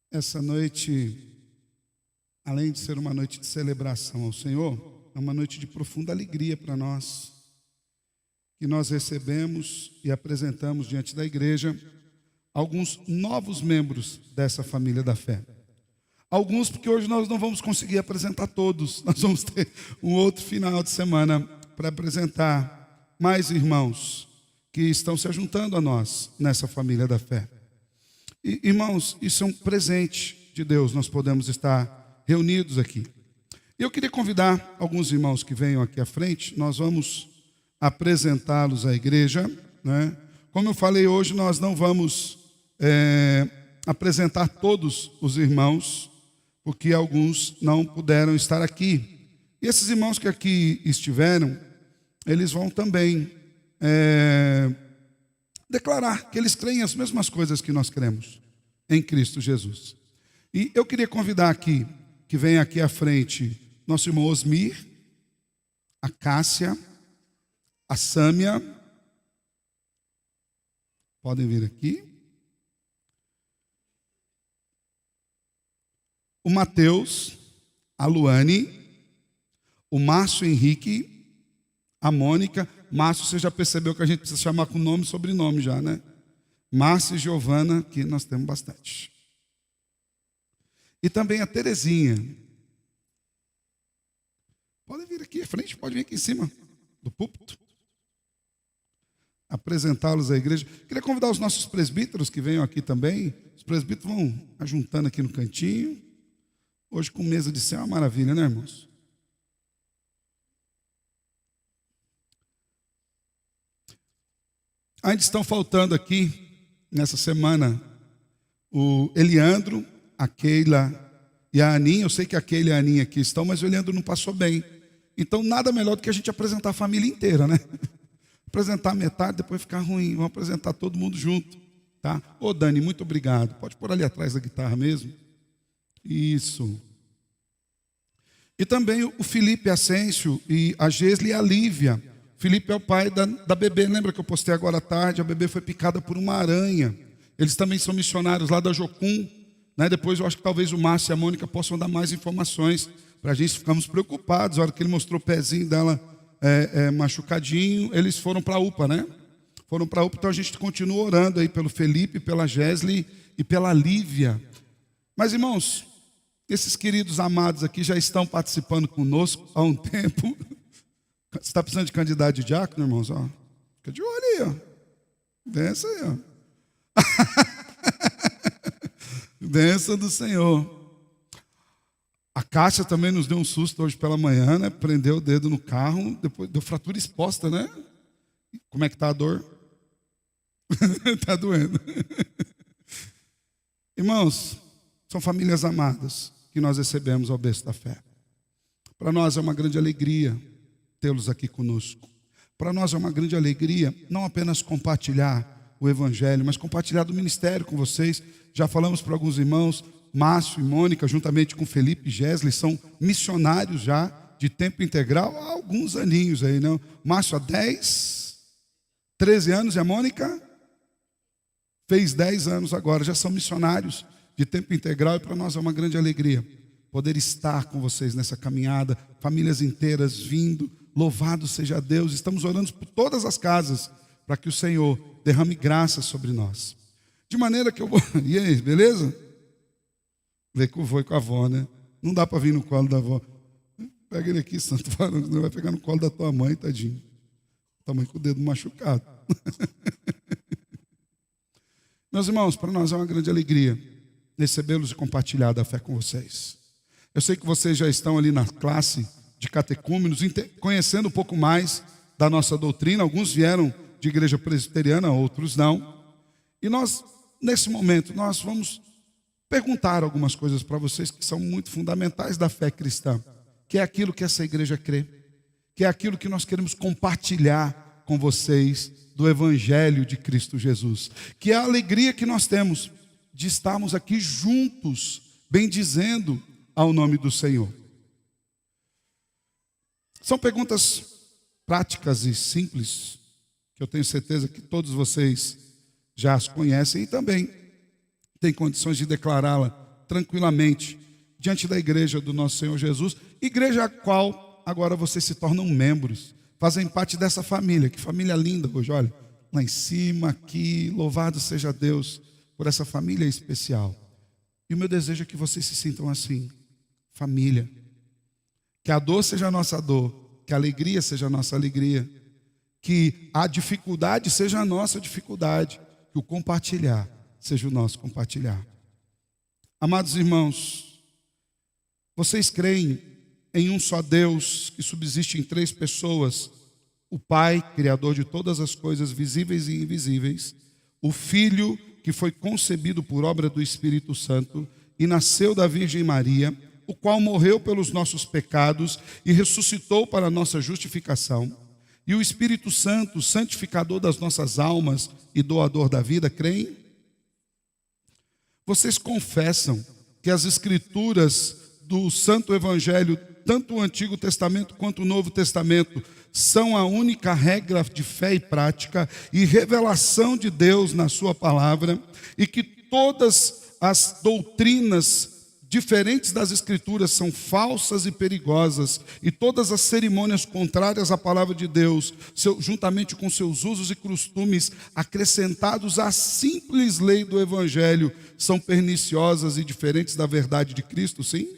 Essa noite, além de ser uma noite de celebração ao Senhor, é uma noite de profunda alegria para nós, que nós recebemos e apresentamos diante da igreja alguns novos membros dessa família da fé. Alguns porque hoje nós não vamos conseguir apresentar todos, nós vamos ter um outro final de semana para apresentar mais irmãos que estão se juntando a nós nessa família da fé. E, irmãos, isso é um presente de Deus, nós podemos estar reunidos aqui. Eu queria convidar alguns irmãos que venham aqui à frente, nós vamos apresentá-los à igreja, né? Como eu falei hoje, nós não vamos apresentar todos os irmãos, porque alguns não puderam estar aqui. E esses irmãos que aqui estiveram, eles vão também declarar que eles creem as mesmas coisas que nós cremos em Cristo Jesus. E eu queria convidar aqui, que vem aqui à frente, nosso irmão Osmir, a Cássia, a Sâmia, podem vir aqui, o Mateus, a Luane, o Márcio Henrique, a Mônica. Márcio, você já percebeu que a gente precisa chamar com nome e sobrenome já, né? Márcio e Giovana, que nós temos bastante. E também a Terezinha. Podem vir aqui à frente, pode vir aqui em cima do púlpito. Apresentá-los à igreja. Queria convidar os nossos presbíteros que venham aqui também. Os presbíteros vão ajuntando aqui no cantinho. Hoje com mesa de céu é uma maravilha, né, irmãos? Ainda estão faltando aqui, nessa semana, o Eliandro, a Keila e a Aninha. Eu sei que a Keila e a Aninha aqui estão, mas o Eliandro não passou bem. Então, nada melhor do que a gente apresentar a família inteira, né? Apresentar metade, depois ficar ruim. Vamos apresentar todo mundo junto, tá? Ô, Dani, muito obrigado. Pode pôr ali atrás da guitarra mesmo. Isso. E também o Felipe Ascencio e a Gesli e a Lívia. Felipe é o pai da bebê. Lembra que eu postei agora à tarde? A bebê foi picada por uma aranha. Eles também são missionários lá da Jocum, né? Depois eu acho que talvez o Márcio e a Mônica possam dar mais informações para a gente. Ficamos preocupados. A hora que ele mostrou o pezinho dela machucadinho, eles foram para a UPA, né? Foram para a UPA, então a gente continua orando aí pelo Felipe, pela Gesli e pela Lívia. Mas, irmãos, esses queridos amados aqui já estão participando conosco há um tempo. Você está precisando de candidato de diácono, irmãos? Ó, fica de olho aí, ó. Benção aí, ó. Benção do Senhor. A Cássia também nos deu um susto hoje pela manhã, né? Prendeu o dedo no carro, depois deu fratura exposta, né? Como é que está a dor? Está doendo. Irmãos, são famílias amadas que nós recebemos ao berço da fé. Para nós é uma grande alegria tê-los aqui conosco. Para nós é uma grande alegria não apenas compartilhar o Evangelho, mas compartilhar do ministério com vocês. Já falamos para alguns irmãos, Márcio e Mônica, juntamente com Felipe e Gesli, são missionários já de tempo integral há alguns aninhos aí, não? Márcio há 10, 13 anos e a Mônica fez 10 anos agora, já são missionários de tempo integral e para nós é uma grande alegria poder estar com vocês nessa caminhada, famílias inteiras vindo. Louvado seja Deus. Estamos orando por todas as casas para que o Senhor derrame graça sobre nós. De maneira que eu vou... E aí, beleza? Vê que eu vou com a avó, né? Não dá para vir no colo da avó. Pega ele aqui, santo varão, não vai pegar no colo da tua mãe, tadinho. Tua mãe com o dedo machucado. Meus irmãos, para nós é uma grande alegria recebê-los e compartilhar da fé com vocês. Eu sei que vocês já estão ali na classe de catecúmenos, conhecendo um pouco mais da nossa doutrina. Alguns vieram de igreja presbiteriana, outros não. E nós, nesse momento, nós vamos perguntar algumas coisas para vocês que são muito fundamentais da fé cristã, que é aquilo que essa igreja crê, que é aquilo que nós queremos compartilhar com vocês do Evangelho de Cristo Jesus, que é a alegria que nós temos de estarmos aqui juntos, bendizendo ao nome do Senhor. São perguntas práticas e simples, que eu tenho certeza que todos vocês já as conhecem e também têm condições de declará-la tranquilamente diante da igreja do nosso Senhor Jesus, igreja a qual agora vocês se tornam membros, fazem parte dessa família. Que família linda hoje, olha, lá em cima, aqui, louvado seja Deus por essa família especial. E o meu desejo é que vocês se sintam assim, família. Que a dor seja a nossa dor, que a alegria seja a nossa alegria, que a dificuldade seja a nossa dificuldade, que o compartilhar seja o nosso compartilhar. Amados irmãos, vocês creem em um só Deus que subsiste em três pessoas: o Pai, Criador de todas as coisas visíveis e invisíveis, o Filho, que foi concebido por obra do Espírito Santo e nasceu da Virgem Maria, o qual morreu pelos nossos pecados e ressuscitou para a nossa justificação, e o Espírito Santo, santificador das nossas almas e doador da vida. Creem? Vocês confessam que as Escrituras do Santo Evangelho, tanto o Antigo Testamento quanto o Novo Testamento, são a única regra de fé e prática e revelação de Deus na sua palavra, e que todas as doutrinas diferentes das Escrituras são falsas e perigosas, e todas as cerimônias contrárias à palavra de Deus, juntamente com seus usos e costumes acrescentados à simples lei do Evangelho, são perniciosas e diferentes da verdade de Cristo, sim?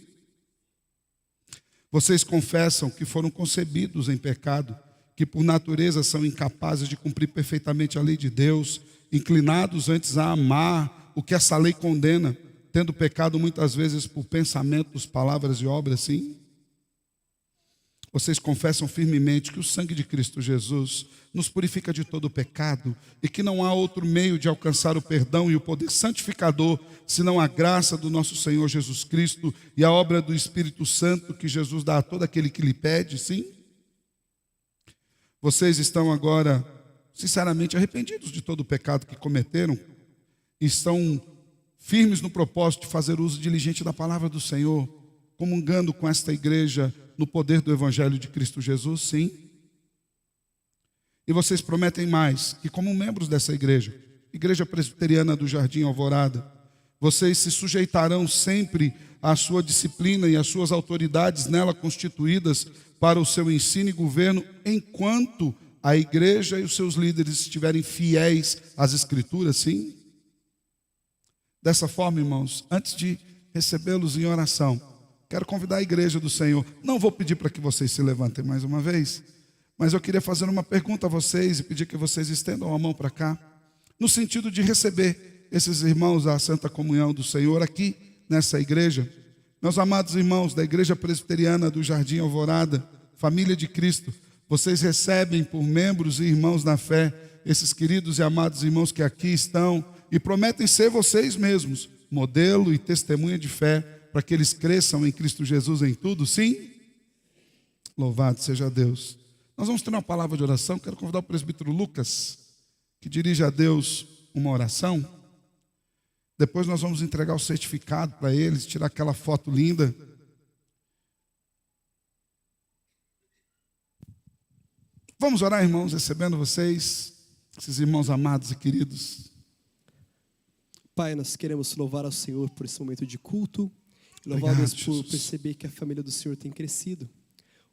Vocês confessam que foram concebidos em pecado, que por natureza são incapazes de cumprir perfeitamente a lei de Deus, inclinados antes a amar o que essa lei condena, tendo pecado muitas vezes por pensamentos, palavras e obras, sim? Vocês confessam firmemente que o sangue de Cristo Jesus nos purifica de todo pecado e que não há outro meio de alcançar o perdão e o poder santificador senão a graça do nosso Senhor Jesus Cristo e a obra do Espírito Santo que Jesus dá a todo aquele que lhe pede, sim? Vocês estão agora, sinceramente, arrependidos de todo o pecado que cometeram e estão firmes no propósito de fazer uso diligente da palavra do Senhor, comungando com esta igreja no poder do Evangelho de Cristo Jesus, sim? E vocês prometem mais, que como membros dessa igreja, Igreja Presbiteriana do Jardim Alvorada, vocês se sujeitarão sempre à sua disciplina e às suas autoridades nela constituídas para o seu ensino e governo, enquanto a igreja e os seus líderes estiverem fiéis às Escrituras, sim? Dessa forma, irmãos, antes de recebê-los em oração, quero convidar a igreja do Senhor. Não vou pedir para que vocês se levantem mais uma vez, mas eu queria fazer uma pergunta a vocês e pedir que vocês estendam a mão para cá, no sentido de receber esses irmãos à Santa Comunhão do Senhor aqui nessa igreja. Meus amados irmãos da Igreja Presbiteriana do Jardim Alvorada, família de Cristo, vocês recebem por membros e irmãos na fé esses queridos e amados irmãos que aqui estão e prometem ser vocês mesmos modelo e testemunha de fé para que eles cresçam em Cristo Jesus em tudo, sim? Louvado seja Deus. Nós vamos ter uma palavra de oração. Quero convidar o presbítero Lucas, que dirige a Deus uma oração. Depois nós vamos entregar o certificado para eles, tirar aquela foto linda. Vamos orar, irmãos, recebendo vocês, esses irmãos amados e queridos. Pai, nós queremos louvar ao Senhor por esse momento de culto. Louvar a Deus por perceber que a família do Senhor tem crescido.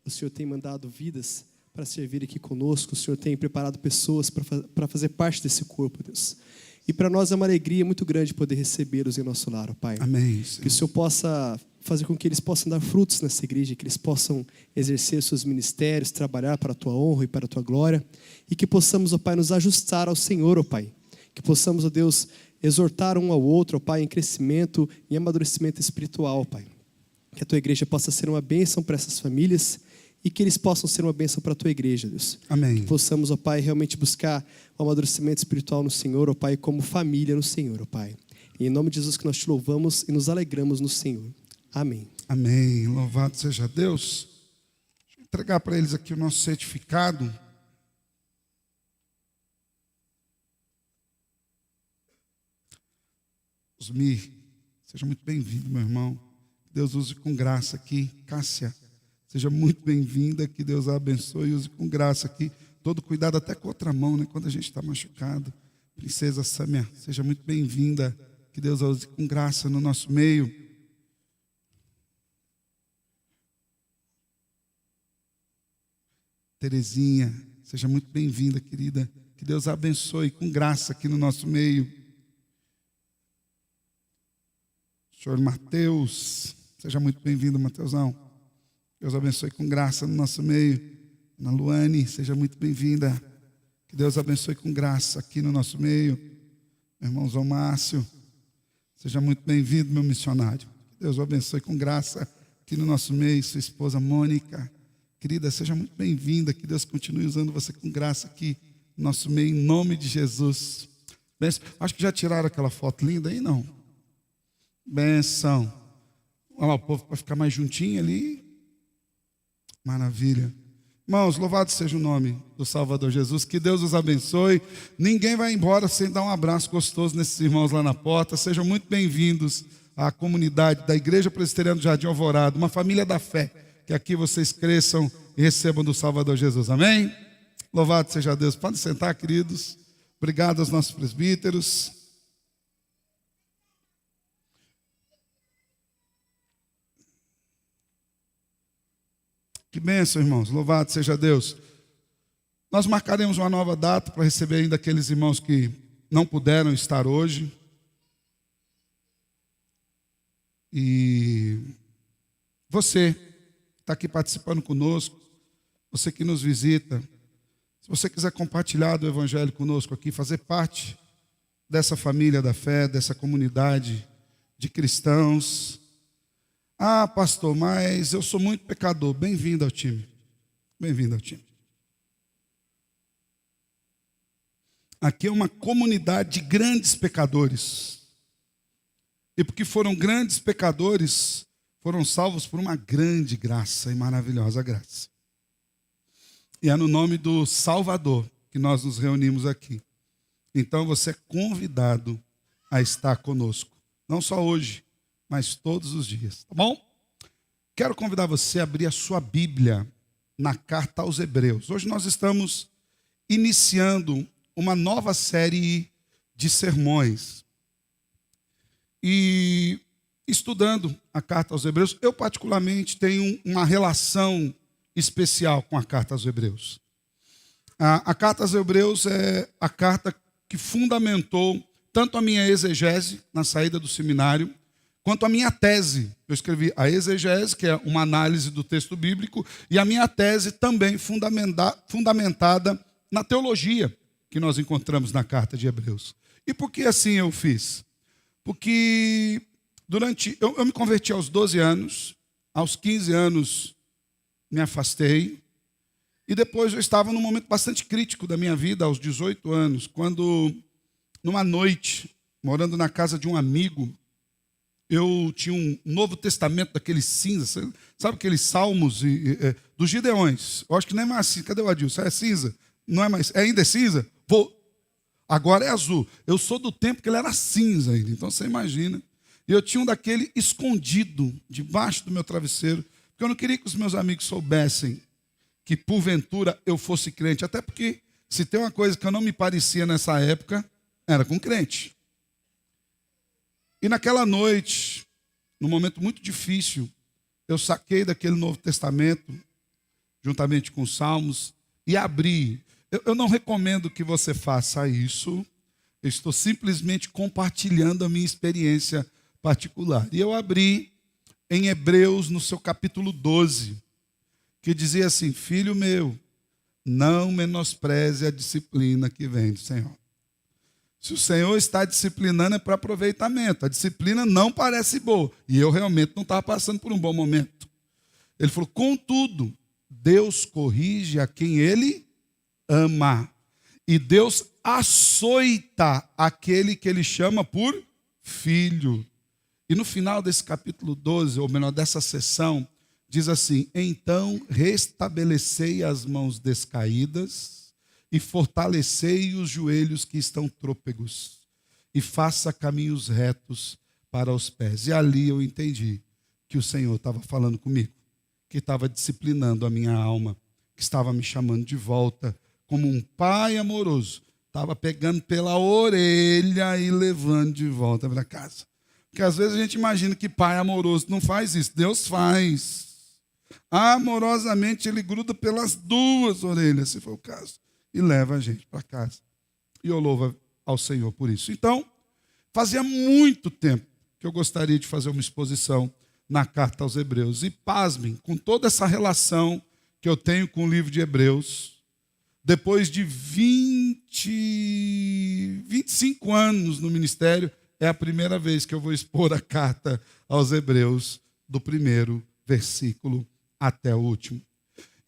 O Senhor tem mandado vidas para servir aqui conosco. O Senhor tem preparado pessoas para fazer parte desse corpo, Deus. E para nós é uma alegria muito grande poder recebê-los em nosso lar, Pai. Amém, Senhor. Que o Senhor possa fazer com que eles possam dar frutos nessa igreja, que eles possam exercer seus ministérios, trabalhar para a Tua honra e para a Tua glória. E que possamos, ó Pai, nos ajustar ao Senhor, ó Pai. Que possamos, ó Deus, exortar um ao outro, ó Pai, em crescimento e amadurecimento espiritual, Pai. Que a Tua igreja possa ser uma bênção para essas famílias e que eles possam ser uma bênção para a Tua igreja, Deus. Amém. Que possamos, ó Pai, realmente buscar o amadurecimento espiritual no Senhor, ó Pai, como família no Senhor, ó Pai. E em nome de Jesus que nós Te louvamos e nos alegramos no Senhor. Amém. Amém. Louvado seja Deus. Deixa eu entregar para eles aqui o nosso certificado. Osmir, seja muito bem-vindo, meu irmão. Que Deus use com graça aqui. Cássia, seja muito bem-vinda. Que Deus a abençoe e use com graça aqui. Todo cuidado até com outra mão, né? Quando a gente está machucado. Princesa Sâmia, seja muito bem-vinda. Que Deus a use com graça no nosso meio. Terezinha, seja muito bem-vinda, querida. Que Deus a abençoe com graça aqui no nosso meio. Senhor Mateus, seja muito bem-vindo, Mateusão. Deus abençoe com graça no nosso meio. Ana Luane, seja muito bem-vinda. Que Deus abençoe com graça aqui no nosso meio. Meu irmãozão Márcio, seja muito bem-vindo, meu missionário. Que Deus o abençoe com graça aqui no nosso meio. Sua esposa Mônica, querida, seja muito bem-vinda. Que Deus continue usando você com graça aqui no nosso meio, em nome de Jesus. Benção. Acho que já tiraram aquela foto linda aí, não? Benção. Olha lá, o povo para ficar mais juntinho ali. Maravilha. Irmãos, louvado seja o nome do Salvador Jesus. Que Deus os abençoe. Ninguém vai embora sem dar um abraço gostoso nesses irmãos lá na porta. Sejam muito bem-vindos à comunidade da Igreja Presbiteriana do Jardim Alvorada, uma família da fé. Que aqui vocês cresçam e recebam do Salvador Jesus. Amém? Louvado seja Deus. Podem sentar, queridos. Obrigado aos nossos presbíteros. Que bênção, irmãos. Louvado seja Deus. Nós marcaremos uma nova data para receber ainda aqueles irmãos que não puderam estar hoje. E você está aqui participando conosco, você que nos visita, se você quiser compartilhar do Evangelho conosco aqui, fazer parte dessa família da fé, dessa comunidade de cristãos. Ah, pastor, mas eu sou muito pecador. Bem-vindo ao time. Bem-vindo ao time. Aqui é uma comunidade de grandes pecadores. E porque foram grandes pecadores, foram salvos por uma grande graça e maravilhosa graça. E é no nome do Salvador que nós nos reunimos aqui. Então você é convidado a estar conosco. Não só hoje, mas todos os dias, tá bom? Quero convidar você a abrir a sua Bíblia na carta aos Hebreus. Hoje nós estamos iniciando uma nova série de sermões. E estudando a carta aos Hebreus, eu particularmente tenho uma relação especial com a carta aos Hebreus. A carta aos Hebreus é a carta que fundamentou tanto a minha exegese na saída do seminário, quanto a minha tese. Eu escrevi a exegese, que é uma análise do texto bíblico, e a minha tese também fundamentada na teologia que nós encontramos na carta de Hebreus. E por que assim eu fiz? Porque eu me converti aos 12 anos, aos 15 anos me afastei, e depois eu estava num momento bastante crítico da minha vida, aos 18 anos, quando, numa noite, morando na casa de um amigo, eu tinha um Novo Testamento daqueles cinza, sabe aqueles salmos dos Gideões? Eu acho que nem é mais assim. Cadê o Adilson? É cinza? Não é mais? Ainda é cinza? Agora é azul. Eu sou do tempo que ele era cinza ainda, então você imagina. E eu tinha um daquele escondido debaixo do meu travesseiro, porque eu não queria que os meus amigos soubessem que porventura eu fosse crente, até porque se tem uma coisa que eu não me parecia nessa época, era com crente. E naquela noite, num momento muito difícil, eu saquei daquele Novo Testamento, juntamente com os Salmos, e abri. Eu não recomendo que você faça isso, eu estou simplesmente compartilhando a minha experiência particular. E eu abri em Hebreus, no seu capítulo 12, que dizia assim: filho meu, não menospreze a disciplina que vem do Senhor. Se o Senhor está disciplinando é para aproveitamento. A disciplina não parece boa. E eu realmente não estava passando por um bom momento. Ele falou: contudo, Deus corrige a quem Ele ama. E Deus açoita aquele que Ele chama por filho. E no final desse capítulo 12, ou melhor, dessa sessão, diz assim: então restabelecei as mãos descaídas, e fortalecei os joelhos que estão trôpegos, e faça caminhos retos para os pés. E ali eu entendi que o Senhor estava falando comigo, que estava disciplinando a minha alma, que estava me chamando de volta, como um pai amoroso, estava pegando pela orelha e levando de volta para casa. Porque às vezes a gente imagina que pai amoroso não faz isso. Deus faz. Amorosamente ele gruda pelas duas orelhas, se for o caso, e leva a gente para casa. E eu louvo ao Senhor por isso. Então, fazia muito tempo que eu gostaria de fazer uma exposição na carta aos Hebreus. E pasmem, com toda essa relação que eu tenho com o livro de Hebreus, depois de 25 anos no ministério, é a primeira vez que eu vou expor a carta aos Hebreus, do primeiro versículo até o último.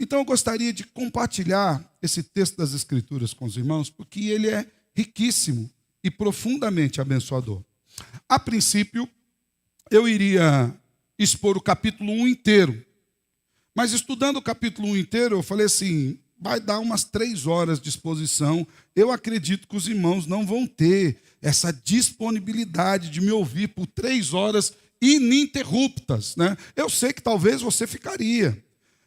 Então eu gostaria de compartilhar esse texto das Escrituras com os irmãos, porque ele é riquíssimo e profundamente abençoador. A princípio, eu iria expor o capítulo 1 inteiro, mas estudando o capítulo 1 inteiro, eu falei assim, vai dar umas 3 horas de exposição. Eu acredito que os irmãos não vão ter essa disponibilidade de me ouvir por 3 horas ininterruptas, né? Eu sei que talvez você ficaria,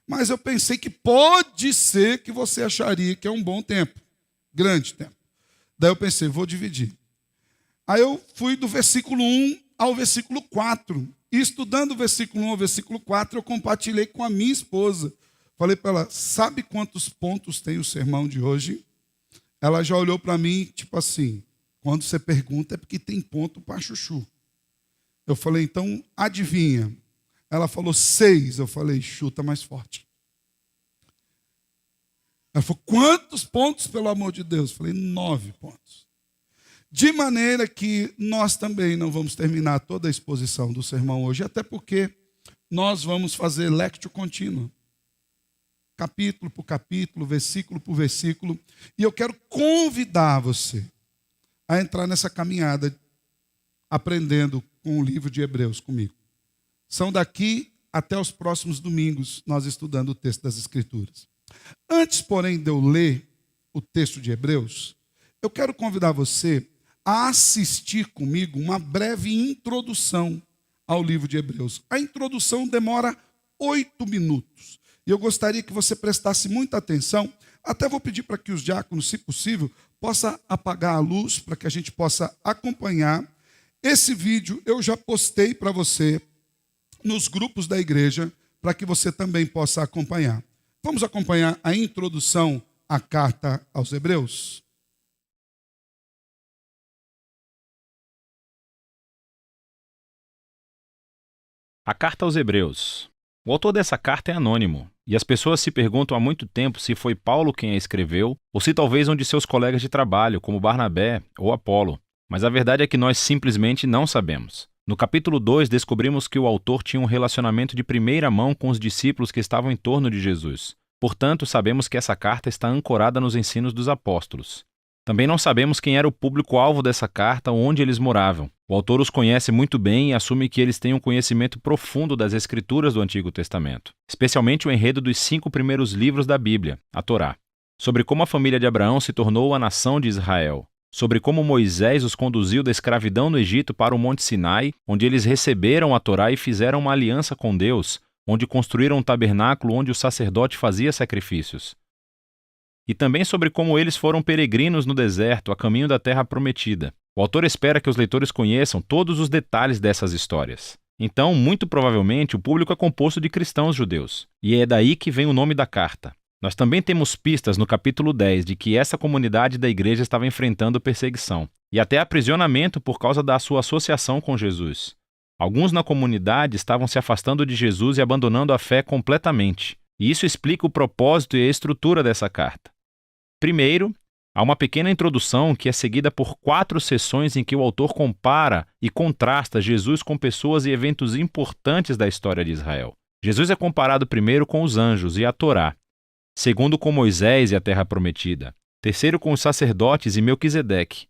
mas eu pensei que pode ser que você acharia que é um bom tempo, grande tempo. Daí eu pensei, vou dividir. Aí eu fui do versículo 1 ao versículo 4. E estudando o versículo 1 ao versículo 4, eu compartilhei com a minha esposa. Falei para ela, sabe quantos pontos tem o sermão de hoje? Ela já olhou para mim, tipo assim, quando você pergunta é porque tem ponto para chuchu. Eu falei, então adivinha. Ela falou 6. Eu falei, chuta mais forte. Ela falou, quantos pontos, pelo amor de Deus? Eu falei, 9 pontos. De maneira que nós também não vamos terminar toda a exposição do sermão hoje, até porque nós vamos fazer lectio contínua. Capítulo por capítulo, versículo por versículo. E eu quero convidar você a entrar nessa caminhada aprendendo com o livro de Hebreus comigo. São daqui até os próximos domingos nós estudando o texto das Escrituras. Antes, porém, de eu ler o texto de Hebreus, eu quero convidar você a assistir comigo uma breve introdução ao livro de Hebreus. A introdução demora 8 minutos. E eu gostaria que você prestasse muita atenção. Até vou pedir para que os diáconos, se possível, possam apagar a luz para que a gente possa acompanhar. Esse vídeo eu já postei para você nos grupos da igreja, para que você também possa acompanhar. Vamos acompanhar a introdução à carta aos Hebreus? A carta aos Hebreus. O autor dessa carta é anônimo, e as pessoas se perguntam há muito tempo se foi Paulo quem a escreveu, ou se talvez um de seus colegas de trabalho, como Barnabé ou Apolo. Mas a verdade é que nós simplesmente não sabemos. No capítulo 2, descobrimos que o autor tinha um relacionamento de primeira mão com os discípulos que estavam em torno de Jesus. Portanto, sabemos que essa carta está ancorada nos ensinos dos apóstolos. Também não sabemos quem era o público-alvo dessa carta ou onde eles moravam. O autor os conhece muito bem e assume que eles têm um conhecimento profundo das Escrituras do Antigo Testamento, especialmente o enredo dos 5 primeiros livros da Bíblia, a Torá, sobre como a família de Abraão se tornou a nação de Israel, sobre como Moisés os conduziu da escravidão no Egito para o Monte Sinai, onde eles receberam a Torá e fizeram uma aliança com Deus, onde construíram um tabernáculo onde o sacerdote fazia sacrifícios. E também sobre como eles foram peregrinos no deserto, a caminho da terra prometida. O autor espera que os leitores conheçam todos os detalhes dessas histórias. Então, muito provavelmente, o público é composto de cristãos judeus. E é daí que vem o nome da carta. Nós também temos pistas no capítulo 10 de que essa comunidade da igreja estava enfrentando perseguição e até aprisionamento por causa da sua associação com Jesus. Alguns na comunidade estavam se afastando de Jesus e abandonando a fé completamente. E isso explica o propósito e a estrutura dessa carta. Primeiro, há uma pequena introdução que é seguida por 4 sessões em que o autor compara e contrasta Jesus com pessoas e eventos importantes da história de Israel. Jesus é comparado primeiro com os anjos e a Torá, segundo com Moisés e a terra prometida, terceiro com os sacerdotes e Melquisedeque,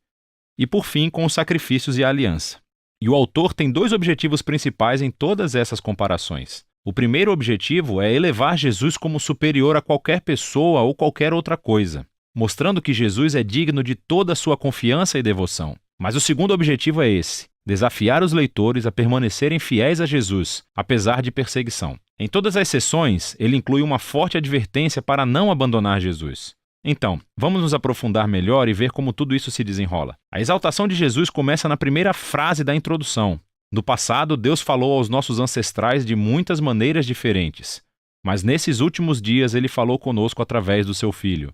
e por fim com os sacrifícios e a aliança. E o autor tem 2 objetivos principais em todas essas comparações. O primeiro objetivo é elevar Jesus como superior a qualquer pessoa ou qualquer outra coisa, mostrando que Jesus é digno de toda a sua confiança e devoção. Mas o segundo objetivo é esse: desafiar os leitores a permanecerem fiéis a Jesus, apesar de perseguição. Em todas as sessões, ele inclui uma forte advertência para não abandonar Jesus. Então, vamos nos aprofundar melhor e ver como tudo isso se desenrola. A exaltação de Jesus começa na primeira frase da introdução. No passado, Deus falou aos nossos ancestrais de muitas maneiras diferentes. mas nesses últimos dias ele falou conosco através do seu Filho.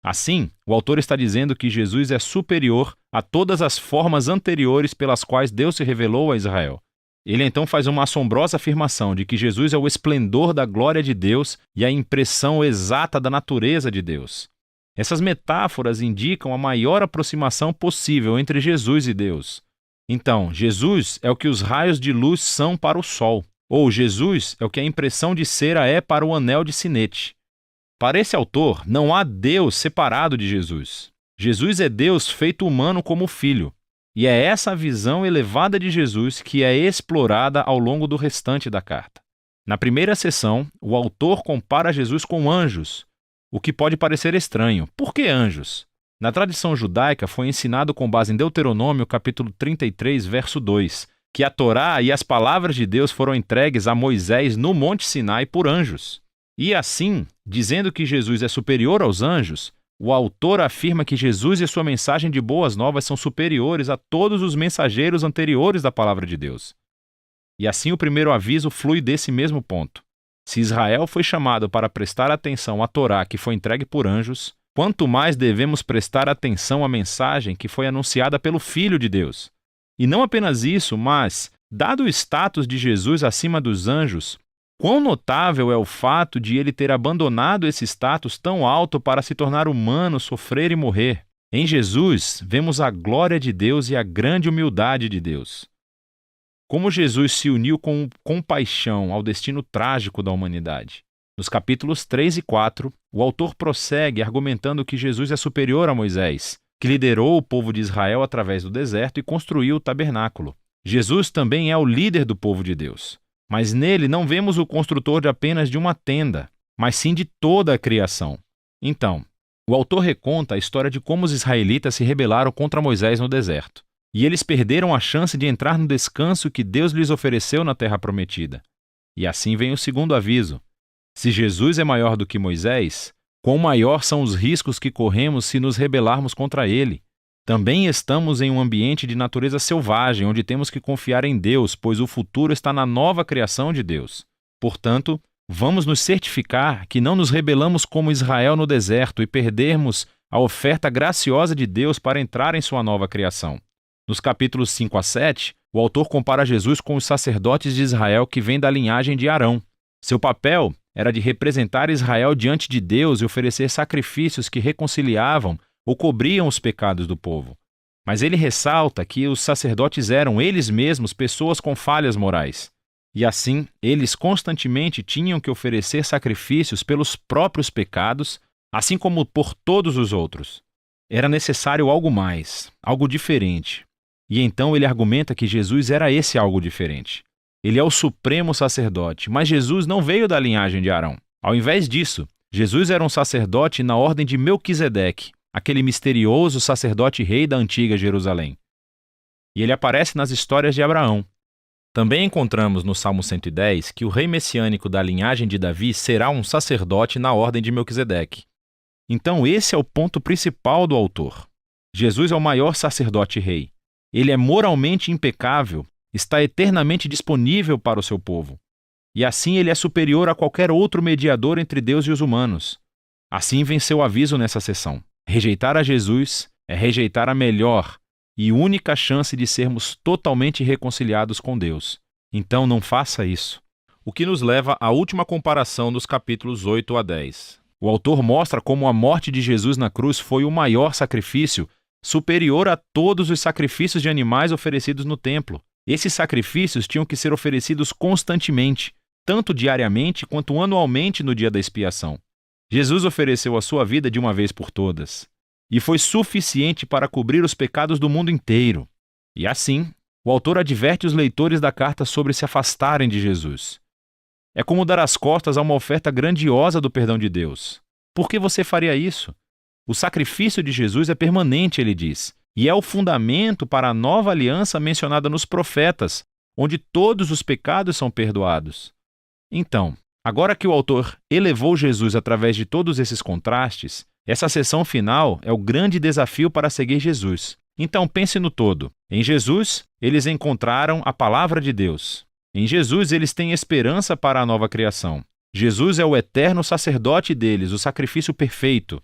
Assim, o autor está dizendo que Jesus é superior a todas as formas anteriores pelas quais Deus se revelou a Israel. Ele então faz uma assombrosa afirmação de que Jesus é o esplendor da glória de Deus e a impressão exata da natureza de Deus. Essas metáforas indicam a maior aproximação possível entre Jesus e Deus. Então, Jesus é o que os raios de luz são para o sol, ou Jesus é o que a impressão de cera é para o anel de sinete. Para esse autor, não há Deus separado de Jesus. Jesus é Deus feito humano como Filho. E é essa visão elevada de Jesus que é explorada ao longo do restante da carta. Na primeira seção, o autor compara Jesus com anjos, o que pode parecer estranho. Por que anjos? Na tradição judaica foi ensinado com base em Deuteronômio capítulo 33, verso 2, que a Torá e as palavras de Deus foram entregues a Moisés no Monte Sinai por anjos. E assim, dizendo que Jesus é superior aos anjos, o autor afirma que Jesus e sua mensagem de boas novas são superiores a todos os mensageiros anteriores da palavra de Deus. E assim o primeiro aviso flui desse mesmo ponto. Se Israel foi chamado para prestar atenção à Torá que foi entregue por anjos, quanto mais devemos prestar atenção à mensagem que foi anunciada pelo Filho de Deus. E não apenas isso, mas, dado o status de Jesus acima dos anjos, quão notável é o fato de ele ter abandonado esse status tão alto para se tornar humano, sofrer e morrer. Em Jesus, vemos a glória de Deus e a grande humildade de Deus. Como Jesus se uniu com compaixão ao destino trágico da humanidade. Nos capítulos 3 e 4, o autor prossegue argumentando que Jesus é superior a Moisés, que liderou o povo de Israel através do deserto e construiu o tabernáculo. Jesus também é o líder do povo de Deus. Mas nele não vemos o construtor de apenas de uma tenda, mas sim de toda a criação. Então, o autor reconta a história de como os israelitas se rebelaram contra Moisés no deserto, e eles perderam a chance de entrar no descanso que Deus lhes ofereceu na terra prometida. E assim vem o segundo aviso. Se Jesus é maior do que Moisés, quão maior são os riscos que corremos se nos rebelarmos contra ele. Também estamos em um ambiente de natureza selvagem, onde temos que confiar em Deus, pois o futuro está na nova criação de Deus. Portanto, vamos nos certificar que não nos rebelamos como Israel no deserto e perdermos a oferta graciosa de Deus para entrar em sua nova criação. Nos capítulos 5 a 7, o autor compara Jesus com os sacerdotes de Israel que vêm da linhagem de Arão. Seu papel era de representar Israel diante de Deus e oferecer sacrifícios que reconciliavam ou cobriam os pecados do povo. Mas ele ressalta que os sacerdotes eram eles mesmos pessoas com falhas morais. E assim, eles constantemente tinham que oferecer sacrifícios pelos próprios pecados, assim como por todos os outros. Era necessário algo mais, algo diferente. E então ele argumenta que Jesus era esse algo diferente. Ele é o supremo sacerdote, mas Jesus não veio da linhagem de Arão. Ao invés disso, Jesus era um sacerdote na ordem de Melquisedeque, aquele misterioso sacerdote rei da antiga Jerusalém. E ele aparece nas histórias de Abraão. Também encontramos no Salmo 110 que o rei messiânico da linhagem de Davi será um sacerdote na ordem de Melquisedeque. Então esse é o ponto principal do autor. Jesus é o maior sacerdote-rei. Ele é moralmente impecável, está eternamente disponível para o seu povo. E assim ele é superior a qualquer outro mediador entre Deus e os humanos. Assim vem seu aviso nessa sessão. Rejeitar a Jesus é rejeitar a melhor e única chance de sermos totalmente reconciliados com Deus. Então não faça isso. O que nos leva à última comparação dos capítulos 8 a 10. O autor mostra como a morte de Jesus na cruz foi o maior sacrifício, superior a todos os sacrifícios de animais oferecidos no templo. Esses sacrifícios tinham que ser oferecidos constantemente, tanto diariamente quanto anualmente no dia da expiação. Jesus ofereceu a sua vida de uma vez por todas, e foi suficiente para cobrir os pecados do mundo inteiro. E assim, o autor adverte os leitores da carta sobre se afastarem de Jesus. É como dar as costas a uma oferta grandiosa do perdão de Deus. Por que você faria isso? O sacrifício de Jesus é permanente, ele diz, e é o fundamento para a nova aliança mencionada nos profetas, onde todos os pecados são perdoados. Então, agora que o autor elevou Jesus através de todos esses contrastes, essa seção final é o grande desafio para seguir Jesus. Então pense no todo. Em Jesus, eles encontraram a palavra de Deus. Em Jesus, eles têm esperança para a nova criação. Jesus é o eterno sacerdote deles, o sacrifício perfeito.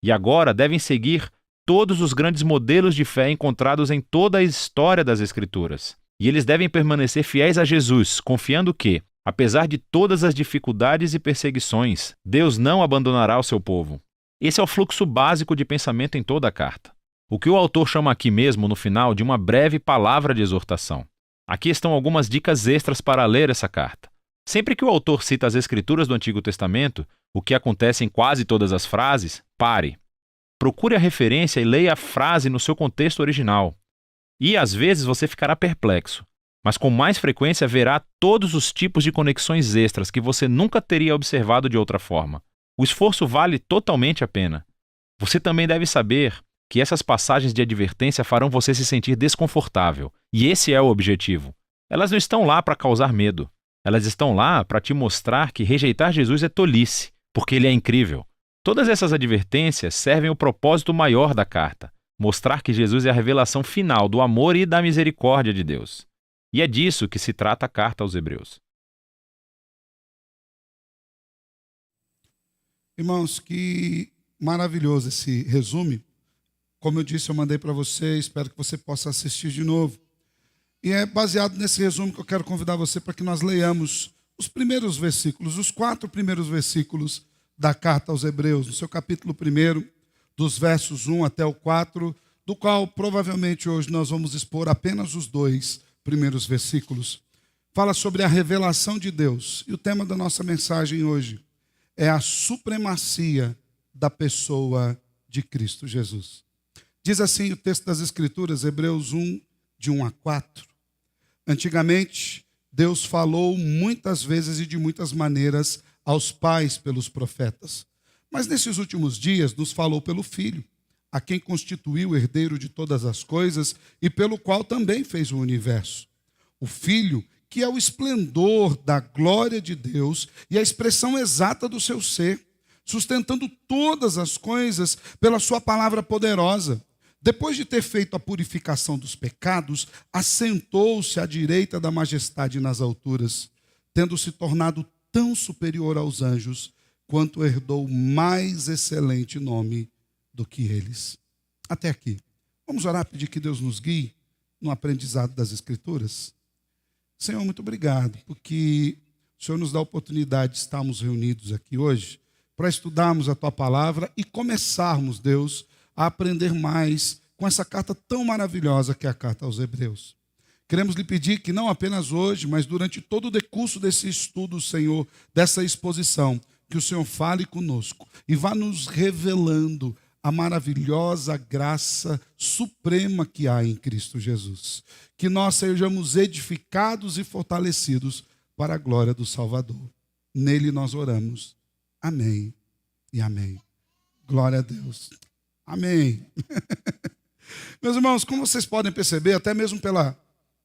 E agora devem seguir todos os grandes modelos de fé encontrados em toda a história das Escrituras. E eles devem permanecer fiéis a Jesus, confiando que, apesar de todas as dificuldades e perseguições, Deus não abandonará o seu povo. Esse é o fluxo básico de pensamento em toda a carta. O que o autor chama aqui mesmo, no final, de uma breve palavra de exortação. Aqui estão algumas dicas extras para ler essa carta. Sempre que o autor cita as Escrituras do Antigo Testamento, o que acontece em quase todas as frases, pare. Procure a referência e leia a frase no seu contexto original. E, às vezes, você ficará perplexo, mas com mais frequência verá todos os tipos de conexões extras que você nunca teria observado de outra forma. O esforço vale totalmente a pena. Você também deve saber que essas passagens de advertência farão você se sentir desconfortável, e esse é o objetivo. Elas não estão lá para causar medo. Elas estão lá para te mostrar que rejeitar Jesus é tolice, porque ele é incrível. Todas essas advertências servem o propósito maior da carta, mostrar que Jesus é a revelação final do amor e da misericórdia de Deus. E é disso que se trata a carta aos Hebreus. Irmãos, que maravilhoso esse resumo. Como eu disse, eu mandei para você, espero que você possa assistir de novo. E é baseado nesse resumo que eu quero convidar você para que nós leiamos os primeiros versículos, os 4 primeiros versículos da carta aos Hebreus, no seu capítulo 1, dos versos 1 até o 4, do qual provavelmente hoje nós vamos expor apenas os 2 primeiros versículos. Fala sobre a revelação de Deus. E o tema da nossa mensagem hoje é a supremacia da pessoa de Cristo Jesus. Diz assim o texto das Escrituras, Hebreus 1, de 1 a 4. Antigamente, Deus falou muitas vezes e de muitas maneiras aos pais pelos profetas. Mas nesses últimos dias nos falou pelo Filho, a quem constituiu o herdeiro de todas as coisas e pelo qual também fez o universo. O Filho, que é o esplendor da glória de Deus e a expressão exata do seu ser, sustentando todas as coisas pela sua palavra poderosa. Depois de ter feito a purificação dos pecados, assentou-se à direita da majestade nas alturas, tendo se tornado tão superior aos anjos, quanto herdou mais excelente nome do que eles. Até aqui. Vamos orar, pedir que Deus nos guie no aprendizado das Escrituras? Senhor, muito obrigado, porque o Senhor nos dá a oportunidade de estarmos reunidos aqui hoje para estudarmos a Tua palavra e começarmos, Deus, a aprender mais com essa carta tão maravilhosa que é a carta aos Hebreus. Queremos lhe pedir que não apenas hoje, mas durante todo o decurso desse estudo, Senhor, dessa exposição, que o Senhor fale conosco e vá nos revelando a maravilhosa graça suprema que há em Cristo Jesus. Que nós sejamos edificados e fortalecidos para a glória do Salvador. Nele nós oramos. Amém e amém. Glória a Deus. Amém. Meus irmãos, como vocês podem perceber, até mesmo pela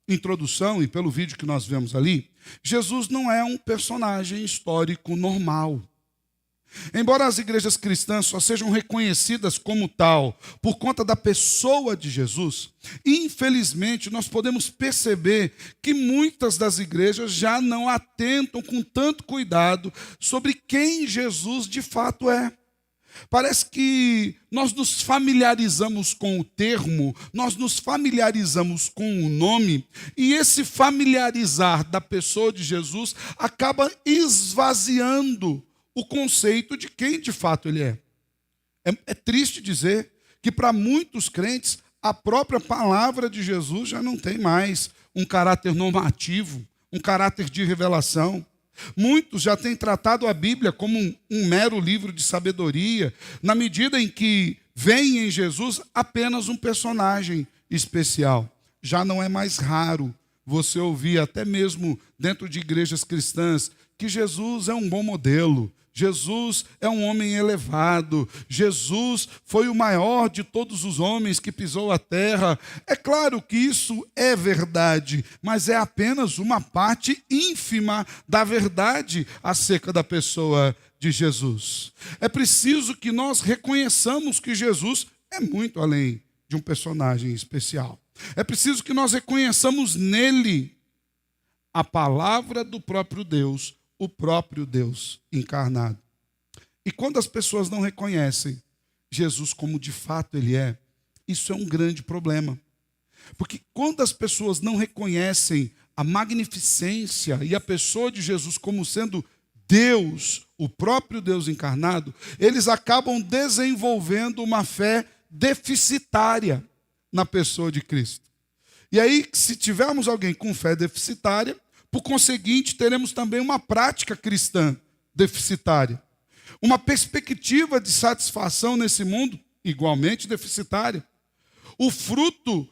introdução e pelo vídeo que nós vemos ali, Jesus não é um personagem histórico normal. Embora as igrejas cristãs só sejam reconhecidas como tal por conta da pessoa de Jesus, infelizmente nós podemos perceber que muitas das igrejas já não atentam com tanto cuidado sobre quem Jesus de fato é. Parece que nós nos familiarizamos com o termo, nós nos familiarizamos com o nome, e esse familiarizar da pessoa de Jesus acaba esvaziando o conceito de quem de fato ele é. É triste dizer que para muitos crentes a própria palavra de Jesus já não tem mais um caráter normativo, um caráter de revelação. Muitos já têm tratado a Bíblia como um mero livro de sabedoria, na medida em que veem em Jesus apenas um personagem especial. Já não é mais raro você ouvir, até mesmo dentro de igrejas cristãs, que Jesus é um bom modelo, Jesus é um homem elevado, Jesus foi o maior de todos os homens que pisou a terra. É claro que isso é verdade, mas é apenas uma parte ínfima da verdade acerca da pessoa de Jesus. É preciso que nós reconheçamos que Jesus é muito além de um personagem especial. É preciso que nós reconheçamos nele a palavra do próprio Deus, o próprio Deus encarnado. E quando as pessoas não reconhecem Jesus como de fato ele é, isso é um grande problema. Porque quando as pessoas não reconhecem a magnificência e a pessoa de Jesus como sendo Deus, o próprio Deus encarnado, eles acabam desenvolvendo uma fé deficitária na pessoa de Cristo. E aí, se tivermos alguém com fé deficitária, por conseguinte, teremos também uma prática cristã deficitária. Uma perspectiva de satisfação nesse mundo igualmente deficitária. O fruto,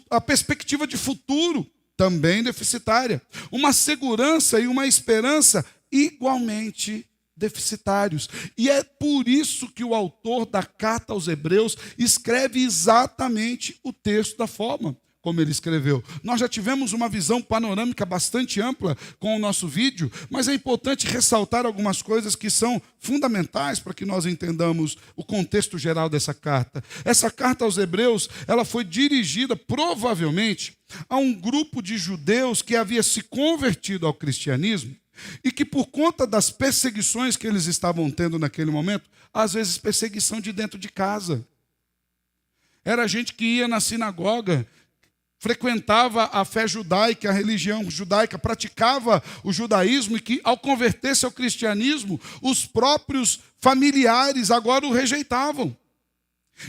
a perspectiva de futuro também deficitária. Uma segurança e uma esperança igualmente deficitários. E é por isso que o autor da carta aos Hebreus escreve exatamente o texto da forma como ele escreveu. Nós já tivemos uma visão panorâmica bastante ampla com o nosso vídeo, mas é importante ressaltar algumas coisas que são fundamentais para que nós entendamos o contexto geral dessa carta. Essa carta aos Hebreus, ela foi dirigida provavelmente a um grupo de judeus que havia se convertido ao cristianismo e que por conta das perseguições que eles estavam tendo naquele momento, às vezes perseguição de dentro de casa. Era gente que ia na sinagoga, frequentava a fé judaica, a religião judaica, praticava o judaísmo e que, ao converter-se ao cristianismo, os próprios familiares agora o rejeitavam.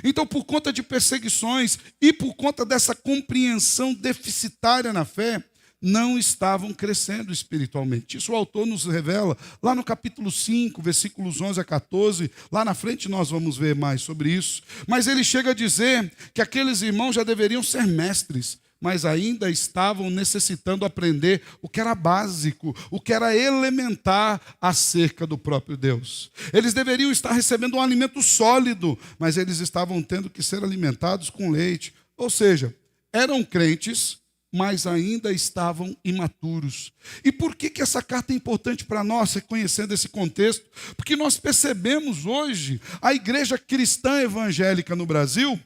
Então, por conta de perseguições e por conta dessa compreensão deficitária na fé, não estavam crescendo espiritualmente. Isso o autor nos revela lá no capítulo 5, versículos 11 a 14. Lá na frente nós vamos ver mais sobre isso. Mas ele chega a dizer que aqueles irmãos já deveriam ser mestres, mas ainda estavam necessitando aprender o que era básico, o que era elementar acerca do próprio Deus. Eles deveriam estar recebendo um alimento sólido, mas eles estavam tendo que ser alimentados com leite. Ou seja, eram crentes, mas ainda estavam imaturos. E por que essa carta é importante para nós, reconhecendo esse contexto? Porque nós percebemos hoje a igreja cristã evangélica no Brasil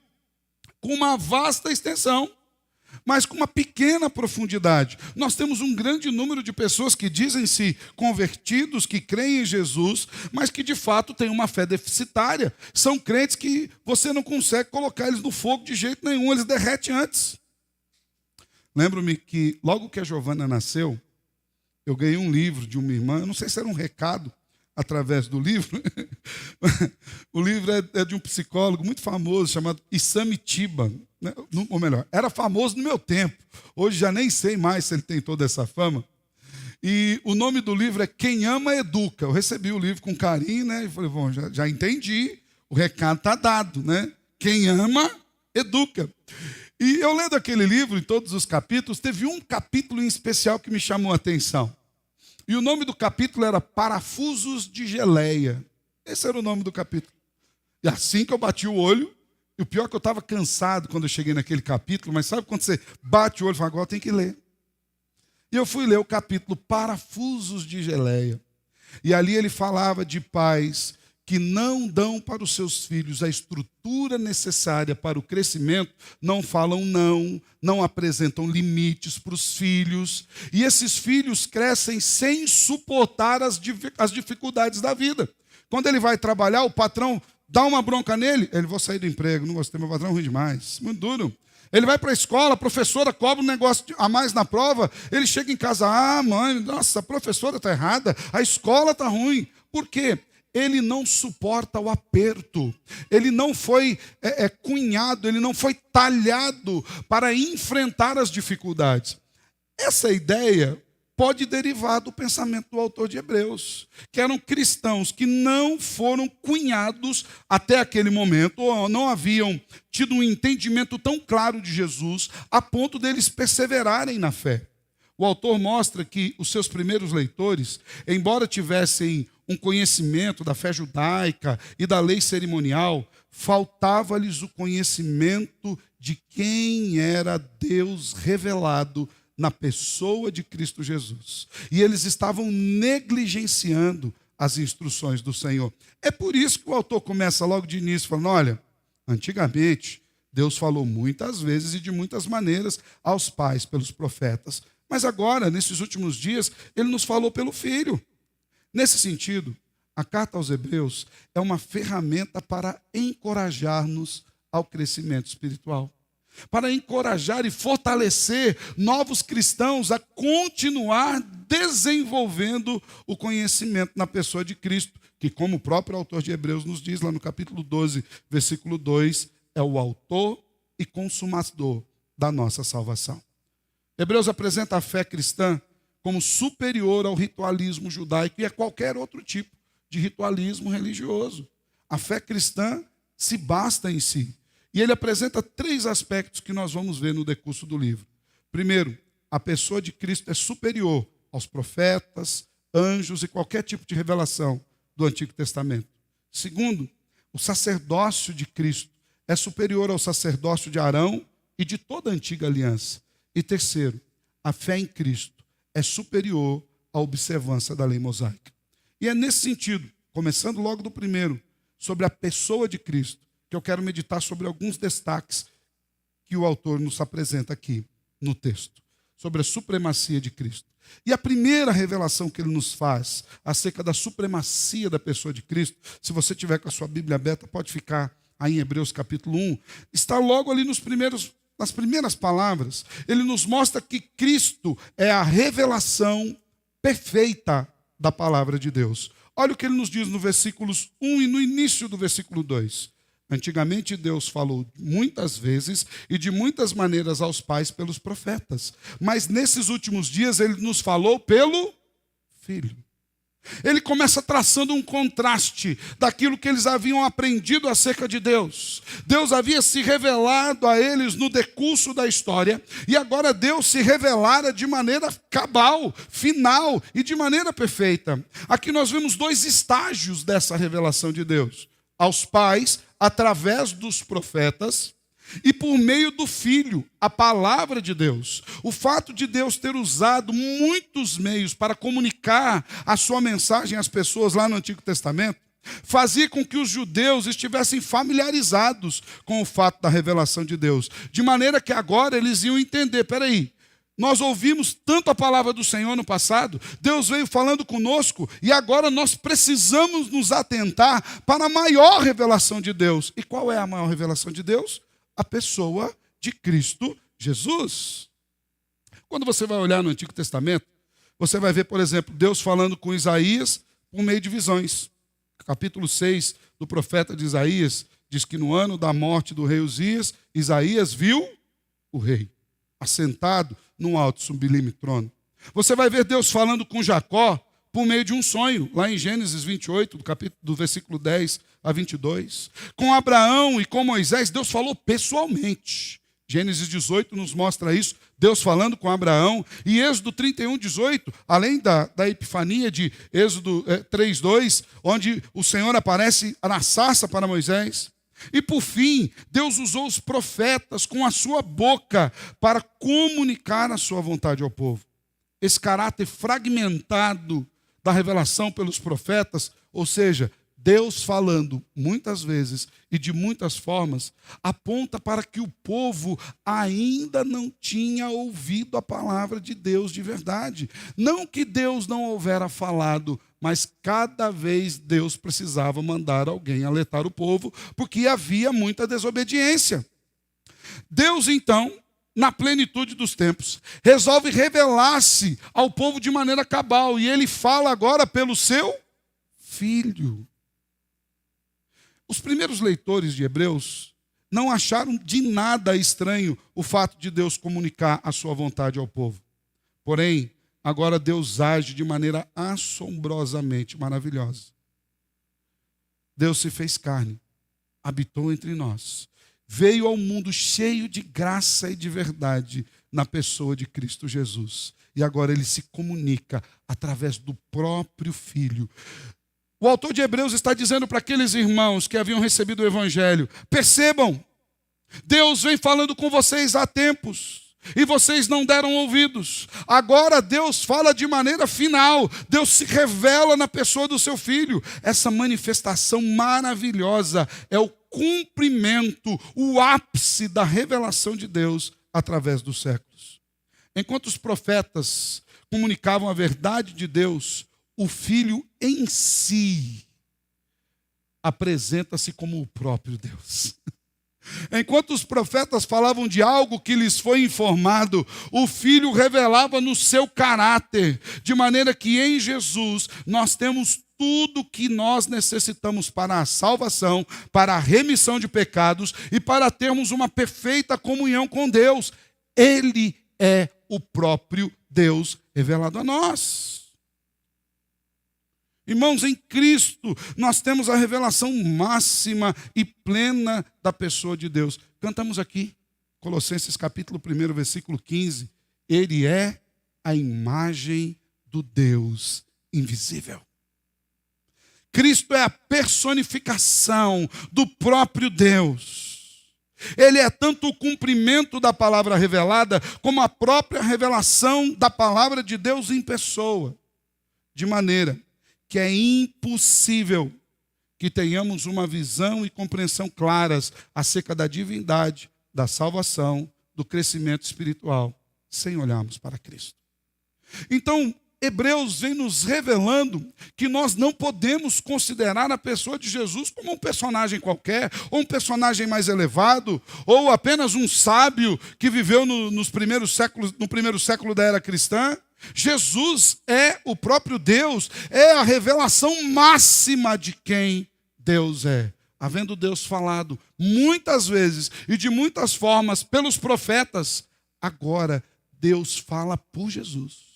com uma vasta extensão, mas com uma pequena profundidade. Nós temos um grande número de pessoas que dizem-se convertidos, que creem em Jesus, mas que de fato têm uma fé deficitária. São crentes que você não consegue colocar eles no fogo de jeito nenhum, eles derretem antes. Lembro-me que logo que a Giovana nasceu, eu ganhei um livro de uma irmã, eu não sei se era um recado através do livro. O livro é de um psicólogo muito famoso chamado Isamitiba, né? Ou melhor, era famoso no meu tempo. Hoje já nem sei mais se ele tem toda essa fama. E o nome do livro é Quem Ama Educa. Eu recebi o livro com carinho, né? E falei, bom, já entendi, o recado está dado, né? Quem ama, educa. E eu lendo aquele livro, em todos os capítulos, teve um capítulo em especial que me chamou a atenção. E o nome do capítulo era Parafusos de Geleia. Esse era o nome do capítulo. E assim que eu bati o olho, e o pior é que eu estava cansado quando eu cheguei naquele capítulo, mas sabe quando você bate o olho e fala, agora tem que ler. E eu fui ler o capítulo Parafusos de Geleia. E ali ele falava de pais que não dão para os seus filhos a estrutura necessária para o crescimento, não falam não apresentam limites para os filhos, e esses filhos crescem sem suportar as dificuldades da vida. Quando ele vai trabalhar, o patrão dá uma bronca nele, ele, vou sair do emprego, não gostei, meu patrão é ruim demais, muito duro. Ele vai para a escola, a professora cobra um negócio a mais na prova, ele chega em casa, mãe, nossa, a professora está errada, a escola está ruim. Por quê? Ele não suporta o aperto, ele não foi cunhado, ele não foi talhado para enfrentar as dificuldades. Essa ideia pode derivar do pensamento do autor de Hebreus, que eram cristãos que não foram cunhados até aquele momento, ou não haviam tido um entendimento tão claro de Jesus, a ponto deles perseverarem na fé. O autor mostra que os seus primeiros leitores, embora tivessem um conhecimento da fé judaica e da lei cerimonial, faltava-lhes o conhecimento de quem era Deus revelado na pessoa de Cristo Jesus. E eles estavam negligenciando as instruções do Senhor. É por isso que o autor começa logo de início falando, olha, antigamente Deus falou muitas vezes e de muitas maneiras aos pais pelos profetas, Mas agora, nesses últimos dias, ele nos falou pelo Filho. Nesse sentido, a carta aos Hebreus é uma ferramenta para encorajar-nos ao crescimento espiritual, para encorajar e fortalecer novos cristãos a continuar desenvolvendo o conhecimento na pessoa de Cristo, que, como o próprio autor de Hebreus nos diz lá no capítulo 12, versículo 2, é o autor e consumador da nossa salvação. Hebreus apresenta a fé cristã como superior ao ritualismo judaico e a qualquer outro tipo de ritualismo religioso. A fé cristã se basta em si. E ele apresenta 3 aspectos que nós vamos ver no decurso do livro. Primeiro, a pessoa de Cristo é superior aos profetas, anjos e qualquer tipo de revelação do Antigo Testamento. Segundo, o sacerdócio de Cristo é superior ao sacerdócio de Arão e de toda a antiga aliança. E terceiro, a fé em Cristo é superior à observância da lei mosaica. E é nesse sentido, começando logo do primeiro, sobre a pessoa de Cristo, que eu quero meditar sobre alguns destaques que o autor nos apresenta aqui no texto, sobre a supremacia de Cristo. E a primeira revelação que ele nos faz acerca da supremacia da pessoa de Cristo, se você tiver com a sua Bíblia aberta, pode ficar aí em Hebreus capítulo 1, está logo ali nas primeiras palavras. Ele nos mostra que Cristo é a revelação perfeita da palavra de Deus. Olha o que ele nos diz no versículos 1 e no início do versículo 2. Antigamente Deus falou muitas vezes e de muitas maneiras aos pais pelos profetas. Mas nesses últimos dias ele nos falou pelo Filho. Ele começa traçando um contraste daquilo que eles haviam aprendido acerca de Deus. Deus havia se revelado a eles no decurso da história, e agora Deus se revelara de maneira cabal, final e de maneira perfeita. Aqui nós vemos 2 estágios dessa revelação de Deus. Aos pais, através dos profetas, e por meio do Filho, a palavra de Deus. O fato de Deus ter usado muitos meios para comunicar a sua mensagem às pessoas lá no Antigo Testamento, fazia com que os judeus estivessem familiarizados com o fato da revelação de Deus. De maneira que agora eles iam entender, peraí, nós ouvimos tanto a palavra do Senhor no passado, Deus veio falando conosco, e agora nós precisamos nos atentar para a maior revelação de Deus. E qual é a maior revelação de Deus? A pessoa de Cristo Jesus. Quando você vai olhar no Antigo Testamento, você vai ver, por exemplo, Deus falando com Isaías por meio de visões. Capítulo 6 do profeta de Isaías diz que no ano da morte do rei Uzias, Isaías viu o rei assentado num alto sublime trono. Você vai ver Deus falando com Jacó por meio de um sonho, lá em Gênesis 28, do versículo 10 a 22. Com Abraão e com Moisés, Deus falou pessoalmente. Gênesis 18 nos mostra isso, Deus falando com Abraão. E Êxodo 31, 18, além da epifania de Êxodo 3, 2, onde o Senhor aparece na sarça para Moisés. E por fim, Deus usou os profetas com a sua boca para comunicar a sua vontade ao povo. Esse caráter fragmentado da revelação pelos profetas, ou seja, Deus falando muitas vezes e de muitas formas, aponta para que o povo ainda não tinha ouvido a palavra de Deus de verdade. Não que Deus não houvera falado, mas cada vez Deus precisava mandar alguém alertar o povo, porque havia muita desobediência. Deus, então, na plenitude dos tempos, resolve revelar-se ao povo de maneira cabal, e ele fala agora pelo seu Filho. Os primeiros leitores de Hebreus não acharam de nada estranho o fato de Deus comunicar a sua vontade ao povo. Porém, agora Deus age de maneira assombrosamente maravilhosa. Deus se fez carne, habitou entre nós, veio ao mundo cheio de graça e de verdade na pessoa de Cristo Jesus. E agora ele se comunica através do próprio Filho. O autor de Hebreus está dizendo para aqueles irmãos que haviam recebido o Evangelho: percebam, Deus vem falando com vocês há tempos, e vocês não deram ouvidos. Agora Deus fala de maneira final, Deus se revela na pessoa do seu Filho. Essa manifestação maravilhosa é o cumprimento, o ápice da revelação de Deus através dos séculos. Enquanto os profetas comunicavam a verdade de Deus, o Filho em si apresenta-se como o próprio Deus. Enquanto os profetas falavam de algo que lhes foi informado, o Filho revelava no seu caráter, de maneira que em Jesus nós temos tudo que nós necessitamos para a salvação, para a remissão de pecados e para termos uma perfeita comunhão com Deus. Ele é o próprio Deus revelado a nós. Irmãos, em Cristo nós temos a revelação máxima e plena da pessoa de Deus. Cantamos aqui, Colossenses capítulo 1, versículo 15. Ele é a imagem do Deus invisível. Cristo é a personificação do próprio Deus. Ele é tanto o cumprimento da palavra revelada, como a própria revelação da palavra de Deus em pessoa. De maneira que é impossível que tenhamos uma visão e compreensão claras acerca da divindade, da salvação, do crescimento espiritual, sem olharmos para Cristo. Então, Hebreus vem nos revelando que nós não podemos considerar a pessoa de Jesus como um personagem qualquer, ou um personagem mais elevado, ou apenas um sábio que viveu no primeiro século da era cristã. Jesus é o próprio Deus, é a revelação máxima de quem Deus é. Havendo Deus falado muitas vezes e de muitas formas pelos profetas, agora Deus fala por Jesus.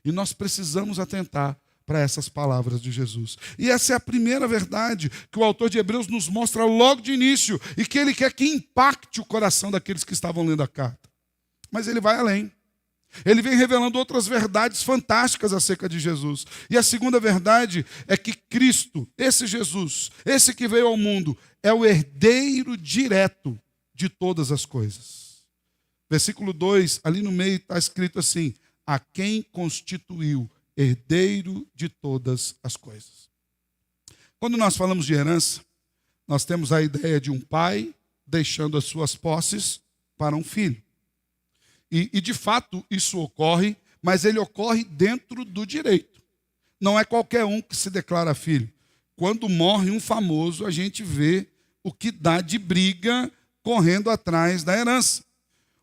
E nós precisamos atentar para essas palavras de Jesus. E essa é a primeira verdade que o autor de Hebreus nos mostra logo de início e que ele quer que impacte o coração daqueles que estavam lendo a carta. Mas ele vai além. Ele vem revelando outras verdades fantásticas acerca de Jesus. E a segunda verdade é que Cristo, esse Jesus, esse que veio ao mundo, é o herdeiro direto de todas as coisas. Versículo 2, ali no meio está escrito assim: a quem constituiu herdeiro de todas as coisas. Quando nós falamos de herança, nós temos a ideia de um pai deixando as suas posses para um filho. E de fato isso ocorre, mas ele ocorre dentro do direito. Não é qualquer um que se declara filho. Quando morre um famoso, a gente vê o que dá de briga correndo atrás da herança.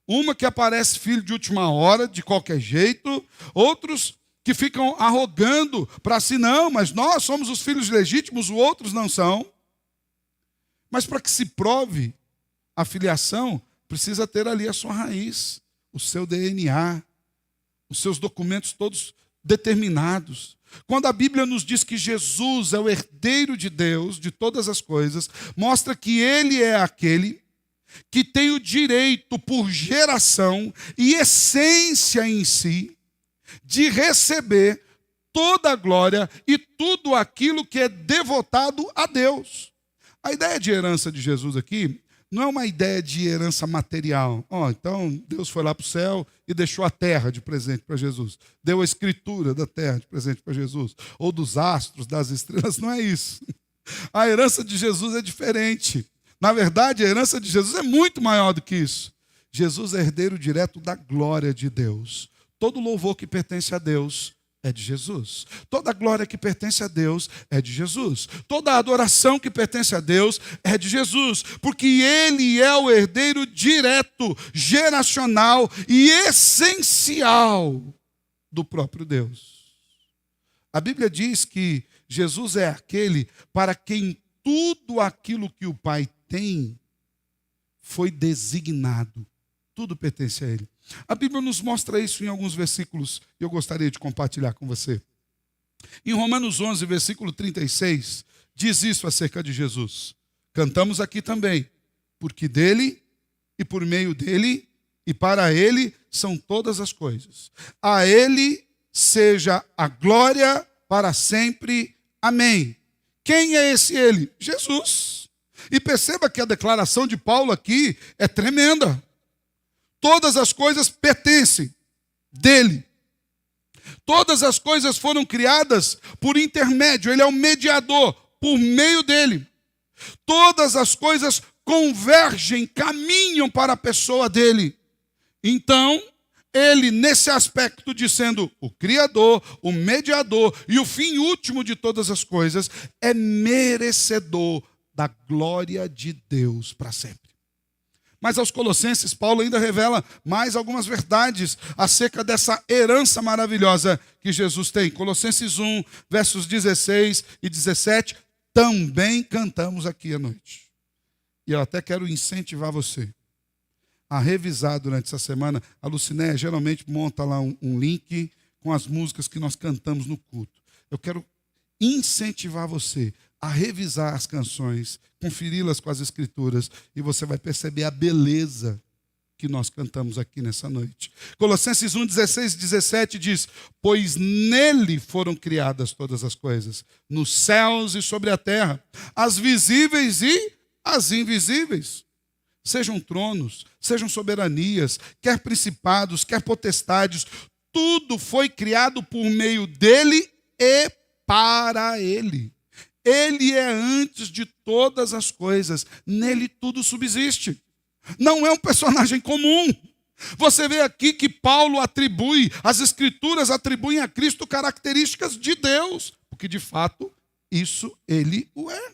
Uma que aparece filho de última hora, de qualquer jeito. Outros que ficam arrogando para si, não, mas nós somos os filhos legítimos, os outros não são. Mas para que se prove a filiação, precisa ter ali a sua raiz, o seu DNA, os seus documentos todos determinados. Quando a Bíblia nos diz que Jesus é o herdeiro de Deus, de todas as coisas, mostra que ele é aquele que tem o direito por geração e essência em si de receber toda a glória e tudo aquilo que é devotado a Deus. A ideia de herança de Jesus aqui não é uma ideia de herança material. Então Deus foi lá para o céu e deixou a terra de presente para Jesus. Deu a escritura da terra de presente para Jesus. Ou dos astros, das estrelas. Não é isso. A herança de Jesus é diferente. Na verdade, a herança de Jesus é muito maior do que isso. Jesus é herdeiro direto da glória de Deus. Todo louvor que pertence a Deus é de Jesus. Toda glória que pertence a Deus é de Jesus. Toda adoração que pertence a Deus é de Jesus. Porque Ele é o herdeiro direto, geracional e essencial do próprio Deus. A Bíblia diz que Jesus é aquele para quem tudo aquilo que o Pai tem foi designado. Tudo pertence a Ele. A Bíblia nos mostra isso em alguns versículos e eu gostaria de compartilhar com você. Em Romanos 11, versículo 36, diz isso acerca de Jesus. Cantamos aqui também. Porque dele e por meio dele e para ele são todas as coisas. A ele seja a glória para sempre. Amém. Quem é esse ele? Jesus. E perceba que a declaração de Paulo aqui é tremenda. Todas as coisas pertencem dele. Todas as coisas foram criadas por intermédio. Ele é o mediador, por meio dele. Todas as coisas convergem, caminham para a pessoa dele. Então, ele, nesse aspecto de sendo o Criador, o mediador e o fim último de todas as coisas, é merecedor da glória de Deus para sempre. Mas aos Colossenses, Paulo ainda revela mais algumas verdades acerca dessa herança maravilhosa que Jesus tem. Colossenses 1, versos 16 e 17, também cantamos aqui à noite. E eu até quero incentivar você a revisar durante essa semana. A Lucinéia geralmente monta lá um link com as músicas que nós cantamos no culto. Eu quero incentivar você a revisar as canções, conferi-las com as escrituras, e você vai perceber a beleza que nós cantamos aqui nessa noite. Colossenses 1, 16 e 17 diz: pois nele foram criadas todas as coisas, nos céus e sobre a terra, as visíveis e as invisíveis. Sejam tronos, sejam soberanias, quer principados, quer potestades, tudo foi criado por meio dele e para ele. Ele é antes de todas as coisas, nele tudo subsiste. Não é um personagem comum. Você vê aqui que Paulo atribui, as escrituras atribuem a Cristo características de Deus, porque de fato isso ele o é.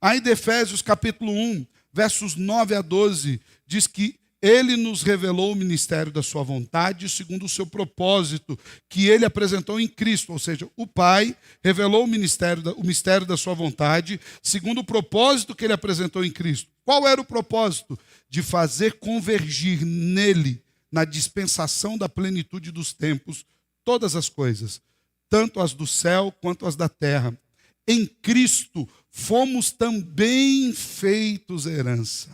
Aí de Efésios capítulo 1, versos 9 a 12, diz que ele nos revelou o ministério da sua vontade, segundo o seu propósito, que ele apresentou em Cristo. Ou seja, o Pai revelou o mistério da sua vontade, segundo o propósito que ele apresentou em Cristo. Qual era o propósito? De fazer convergir nele, na dispensação da plenitude dos tempos, todas as coisas, tanto as do céu quanto as da terra. Em Cristo fomos também feitos herança,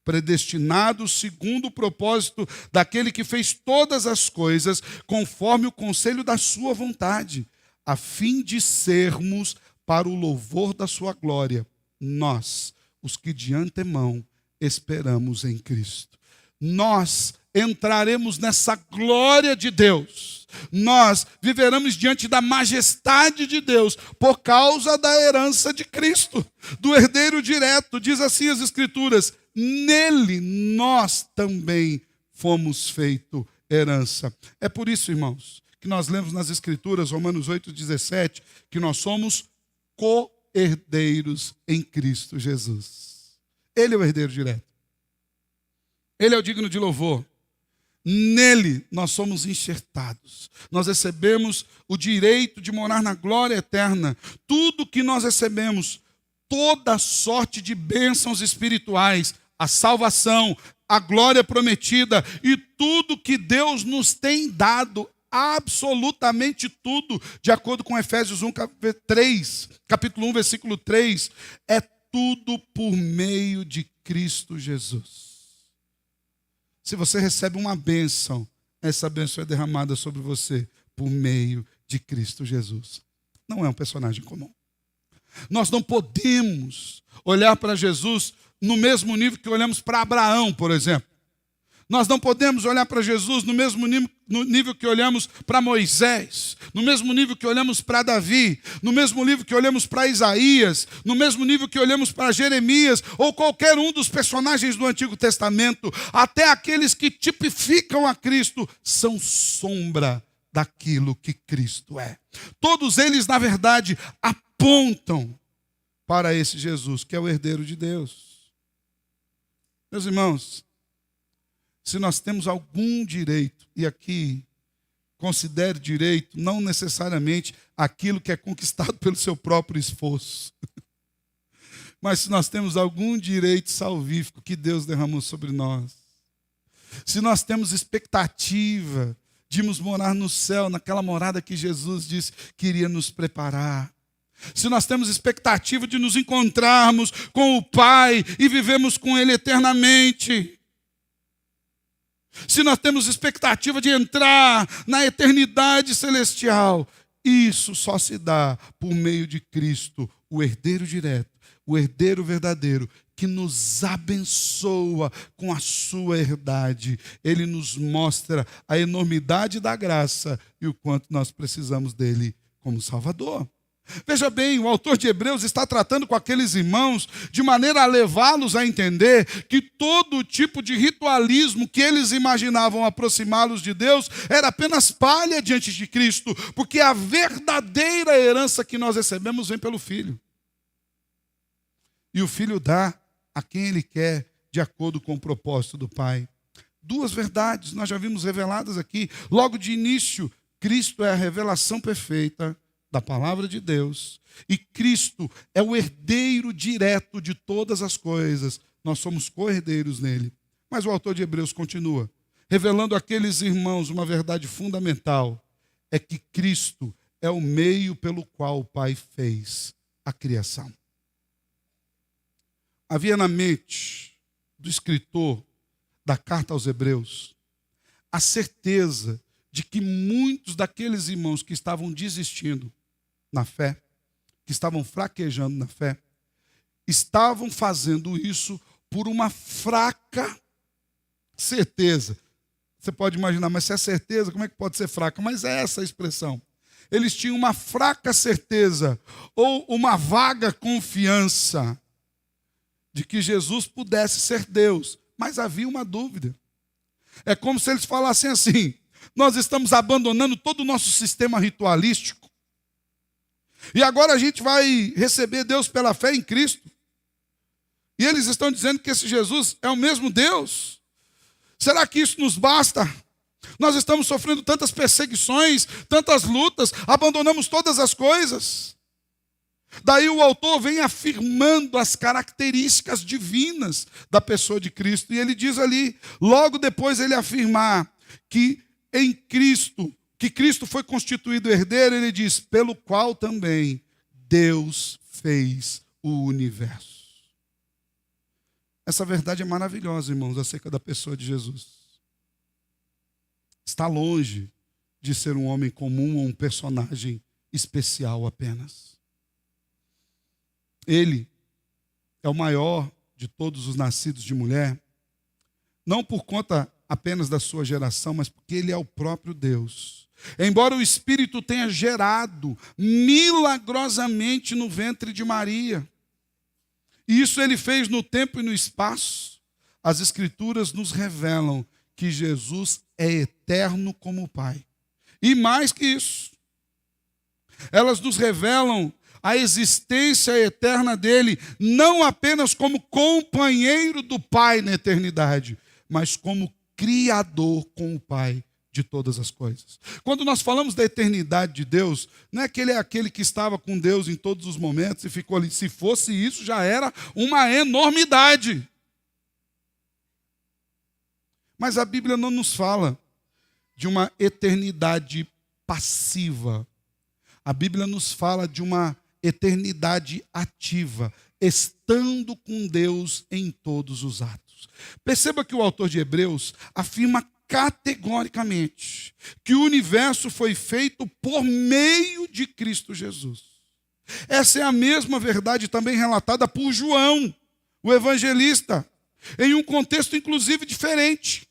predestinados segundo o propósito daquele que fez todas as coisas, conforme o conselho da sua vontade, a fim de sermos para o louvor da sua glória, nós, os que de antemão esperamos em Cristo. Nós entraremos nessa glória de Deus. Nós viveremos diante da majestade de Deus por causa da herança de Cristo, do herdeiro direto. Diz assim as Escrituras: nele nós também fomos feito herança. É por isso, irmãos, que nós lemos nas Escrituras, Romanos 8,17, que nós somos co-herdeiros em Cristo Jesus. Ele é o herdeiro direto. Ele é o digno de louvor. Nele nós somos enxertados. Nós recebemos o direito de morar na glória eterna. Tudo que nós recebemos, toda sorte de bênçãos espirituais, a salvação, a glória prometida e tudo que Deus nos tem dado, absolutamente tudo, de acordo com Efésios 1, capítulo 1, versículo 3, é tudo por meio de Cristo Jesus. Se você recebe uma bênção, essa bênção é derramada sobre você por meio de Cristo Jesus. Não é um personagem comum. Nós não podemos olhar para Jesus no mesmo nível que olhamos para Abraão, por exemplo. Nós não podemos olhar para Jesus no mesmo nível que olhamos para Moisés, no mesmo nível que olhamos para Davi, no mesmo nível que olhamos para Isaías, no mesmo nível que olhamos para Jeremias, ou qualquer um dos personagens do Antigo Testamento. Até aqueles que tipificam a Cristo são sombra daquilo que Cristo é. Todos eles, na verdade, apontam para esse Jesus, que é o herdeiro de Deus. Meus irmãos, se nós temos algum direito, e aqui considere direito não necessariamente aquilo que é conquistado pelo seu próprio esforço, mas se nós temos algum direito salvífico que Deus derramou sobre nós, se nós temos expectativa de irmos morar no céu, naquela morada que Jesus disse que iria nos preparar, se nós temos expectativa de nos encontrarmos com o Pai e vivemos com Ele eternamente, se nós temos expectativa de entrar na eternidade celestial, isso só se dá por meio de Cristo, o herdeiro direto, o herdeiro verdadeiro, que nos abençoa com a sua herdade. Ele nos mostra a enormidade da graça e o quanto nós precisamos dele como Salvador. Veja bem, o autor de Hebreus está tratando com aqueles irmãos de maneira a levá-los a entender que todo tipo de ritualismo que eles imaginavam aproximá-los de Deus era apenas palha diante de Cristo, porque a verdadeira herança que nós recebemos vem pelo Filho. E o Filho dá a quem Ele quer, de acordo com o propósito do Pai. Duas verdades nós já vimos reveladas aqui. Logo de início, Cristo é a revelação perfeita da palavra de Deus, e Cristo é o herdeiro direto de todas as coisas. Nós somos co-herdeiros nele. Mas o autor de Hebreus continua, revelando àqueles irmãos uma verdade fundamental, é que Cristo é o meio pelo qual o Pai fez a criação. Havia na mente do escritor da carta aos Hebreus a certeza de que muitos daqueles irmãos que estavam desistindo na fé, que estavam fraquejando na fé, estavam fazendo isso por uma fraca certeza. Você pode imaginar, mas se é certeza, como é que pode ser fraca? Mas é essa a expressão. Eles tinham uma fraca certeza ou uma vaga confiança de que Jesus pudesse ser Deus, mas havia uma dúvida. É como se eles falassem assim: nós estamos abandonando todo o nosso sistema ritualístico e agora a gente vai receber Deus pela fé em Cristo. E eles estão dizendo que esse Jesus é o mesmo Deus. Será que isso nos basta? Nós estamos sofrendo tantas perseguições, tantas lutas, abandonamos todas as coisas. Daí o autor vem afirmando as características divinas da pessoa de Cristo. E ele diz ali, logo depois ele afirmar que em Cristo, que Cristo foi constituído herdeiro, ele diz, pelo qual também Deus fez o universo. Essa verdade é maravilhosa, irmãos, acerca da pessoa de Jesus. Está longe de ser um homem comum ou um personagem especial apenas. Ele é o maior de todos os nascidos de mulher, não por conta apenas da sua geração, mas porque ele é o próprio Deus. Embora o Espírito tenha gerado milagrosamente no ventre de Maria, e isso ele fez no tempo e no espaço, as Escrituras nos revelam que Jesus é eterno como o Pai. E mais que isso, elas nos revelam a existência eterna dele, não apenas como companheiro do Pai na eternidade, mas como Criador com o Pai de todas as coisas. Quando nós falamos da eternidade de Deus, não é que ele é aquele que estava com Deus em todos os momentos e ficou ali. Se fosse isso, já era uma enormidade. Mas a Bíblia não nos fala de uma eternidade passiva. A Bíblia nos fala de uma eternidade ativa, estando com Deus em todos os atos. Perceba que o autor de Hebreus afirma categoricamente que o universo foi feito por meio de Cristo Jesus. Essa é a mesma verdade também relatada por João, o evangelista, em um contexto inclusive diferente.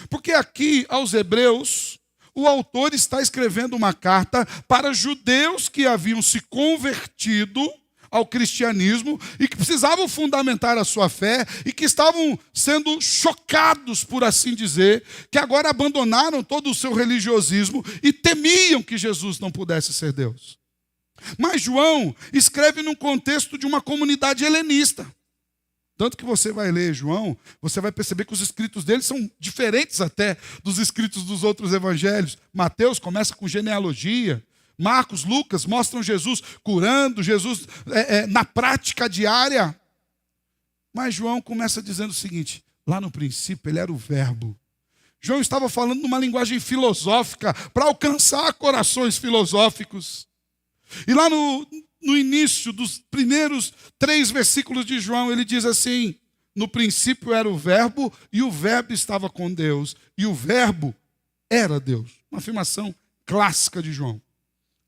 Porque aqui, aos Hebreus, o autor está escrevendo uma carta para judeus que haviam se convertido ao cristianismo e que precisavam fundamentar a sua fé e que estavam sendo chocados, por assim dizer, que agora abandonaram todo o seu religiosismo e temiam que Jesus não pudesse ser Deus. Mas João escreve num contexto de uma comunidade helenista. Tanto que você vai ler João, você vai perceber que os escritos dele são diferentes até dos escritos dos outros evangelhos. Mateus começa com genealogia. Marcos, Lucas mostram Jesus curando, Jesus na prática diária. Mas João começa dizendo o seguinte, lá no princípio ele era o verbo. João estava falando numa linguagem filosófica para alcançar corações filosóficos. E lá no início dos primeiros 3 versículos de João, ele diz assim, no princípio era o verbo e o verbo estava com Deus. E o verbo era Deus. Uma afirmação clássica de João.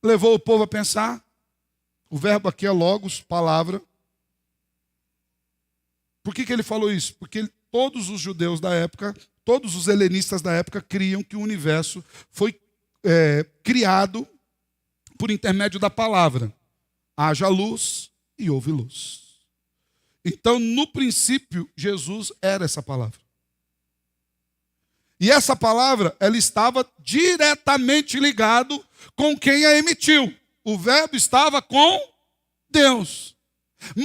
Levou o povo a pensar. O verbo aqui é logos, palavra. Por que ele falou isso? Porque todos os judeus da época, todos os helenistas da época criam que o universo foi criado por intermédio da palavra. Haja luz e houve luz. Então, no princípio, Jesus era essa palavra. E essa palavra, ela estava diretamente ligado com quem a emitiu. O verbo estava com Deus.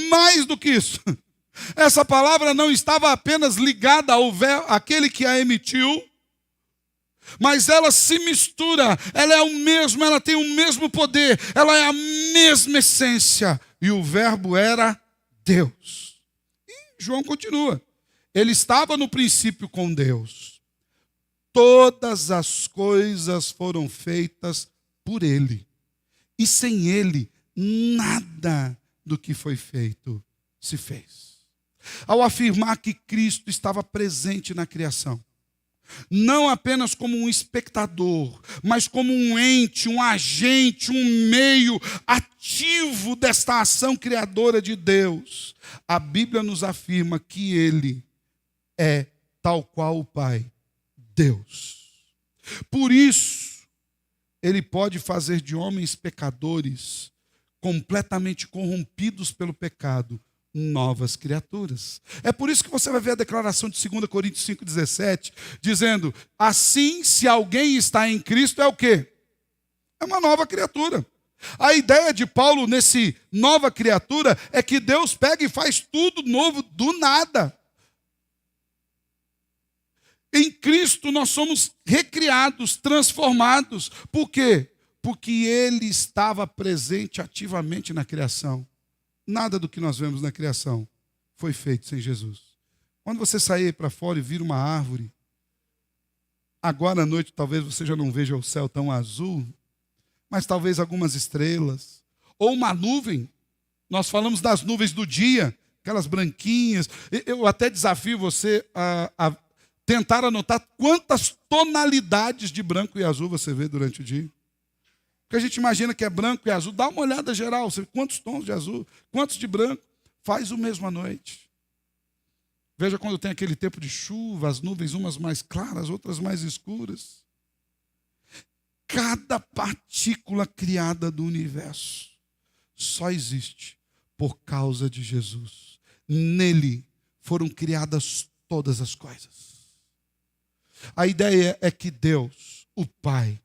Mais do que isso, essa palavra não estava apenas ligada ao verbo, àquele que a emitiu, mas ela se mistura, ela é o mesmo, ela tem o mesmo poder, ela é a mesma essência. E o verbo era Deus. E João continua. Ele estava no princípio com Deus. Todas as coisas foram feitas por ele. E sem ele, nada do que foi feito se fez. Ao afirmar que Cristo estava presente na criação, não apenas como um espectador, mas como um ente, um agente, um meio ativo desta ação criadora de Deus, a Bíblia nos afirma que ele é, tal qual o Pai, Deus. Por isso, ele pode fazer de homens pecadores, completamente corrompidos pelo pecado, novas criaturas. É por isso que você vai ver a declaração de 2 Coríntios 5,17, dizendo, assim, se alguém está em Cristo, é o quê? É uma nova criatura. A ideia de Paulo nesse nova criatura é que Deus pega e faz tudo novo do nada. Em Cristo nós somos recriados, transformados. Por quê? Porque Ele estava presente ativamente na criação. Nada do que nós vemos na criação foi feito sem Jesus. Quando você sair para fora e vir uma árvore, agora à noite talvez você já não veja o céu tão azul, mas talvez algumas estrelas, ou uma nuvem. Nós falamos das nuvens do dia, aquelas branquinhas. Eu até desafio você a tentar anotar quantas tonalidades de branco e azul você vê durante o dia. Porque a gente imagina que é branco e azul. Dá uma olhada geral, você vê quantos tons de azul, quantos de branco. Faz o mesmo à noite. Veja quando tem aquele tempo de chuva, as nuvens umas mais claras, outras mais escuras. Cada partícula criada do universo só existe por causa de Jesus. Nele foram criadas todas as coisas. A ideia é que Deus, o Pai,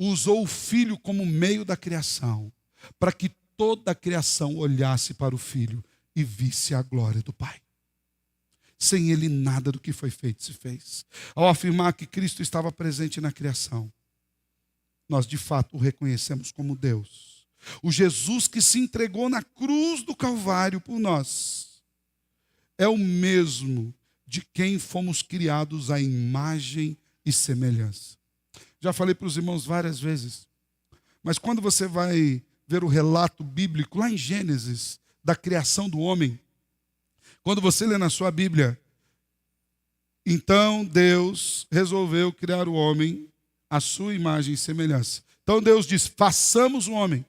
usou o Filho como meio da criação, para que toda a criação olhasse para o Filho e visse a glória do Pai. Sem ele, nada do que foi feito se fez. Ao afirmar que Cristo estava presente na criação, nós de fato o reconhecemos como Deus. O Jesus que se entregou na cruz do Calvário por nós é o mesmo de quem fomos criados à imagem e semelhança. Já falei para os irmãos várias vezes, mas quando você vai ver o relato bíblico lá em Gênesis, da criação do homem, quando você lê na sua Bíblia, então Deus resolveu criar o homem à sua imagem e semelhança. Então Deus diz, façamos o homem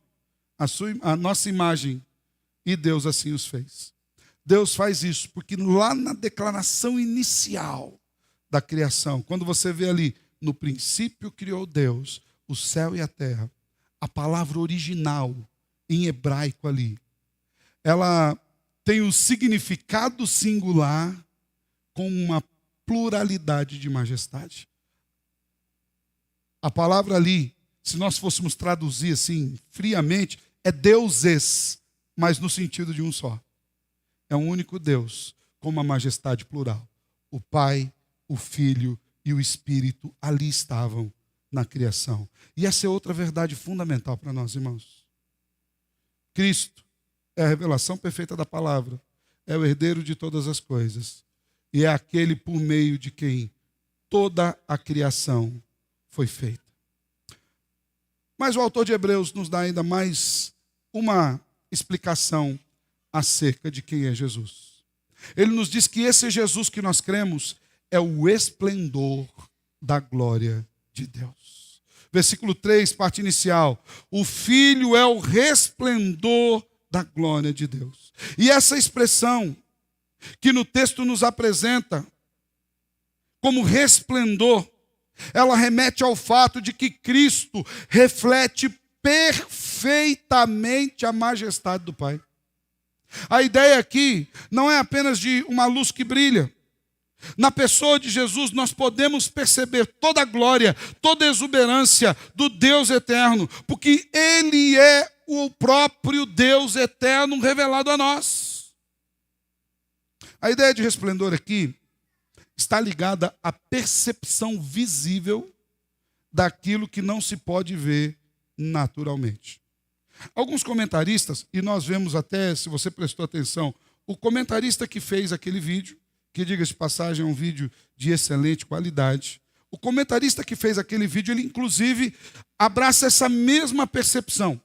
a nossa imagem, e Deus assim os fez. Deus faz isso, porque lá na declaração inicial da criação, quando você vê ali, no princípio criou Deus o céu e a terra, a palavra original em hebraico ali, ela tem um significado singular com uma pluralidade de majestade. A palavra ali, se nós fôssemos traduzir assim, friamente, é deuses, mas no sentido de um só. É um único Deus, com uma majestade plural. O Pai, o Filho e o Espírito ali estavam na criação. E essa é outra verdade fundamental para nós, irmãos. Cristo é a revelação perfeita da palavra, é o herdeiro de todas as coisas, e é aquele por meio de quem toda a criação foi feita. Mas o autor de Hebreus nos dá ainda mais uma explicação acerca de quem é Jesus. Ele nos diz que esse Jesus que nós cremos é o esplendor da glória de Deus. Versículo 3, parte inicial. O Filho é o resplendor da glória de Deus. E essa expressão que no texto nos apresenta como resplendor, ela remete ao fato de que Cristo reflete perfeitamente a majestade do Pai. A ideia aqui não é apenas de uma luz que brilha. Na pessoa de Jesus nós podemos perceber toda a glória, toda a exuberância do Deus eterno, porque Ele é o próprio Deus eterno revelado a nós. A ideia de resplendor aqui está ligada à percepção visível daquilo que não se pode ver naturalmente. Alguns comentaristas, e nós vemos até, se você prestou atenção, o comentarista que fez aquele vídeo, que, diga-se de passagem, é um vídeo de excelente qualidade. O comentarista que fez aquele vídeo, ele inclusive abraça essa mesma percepção,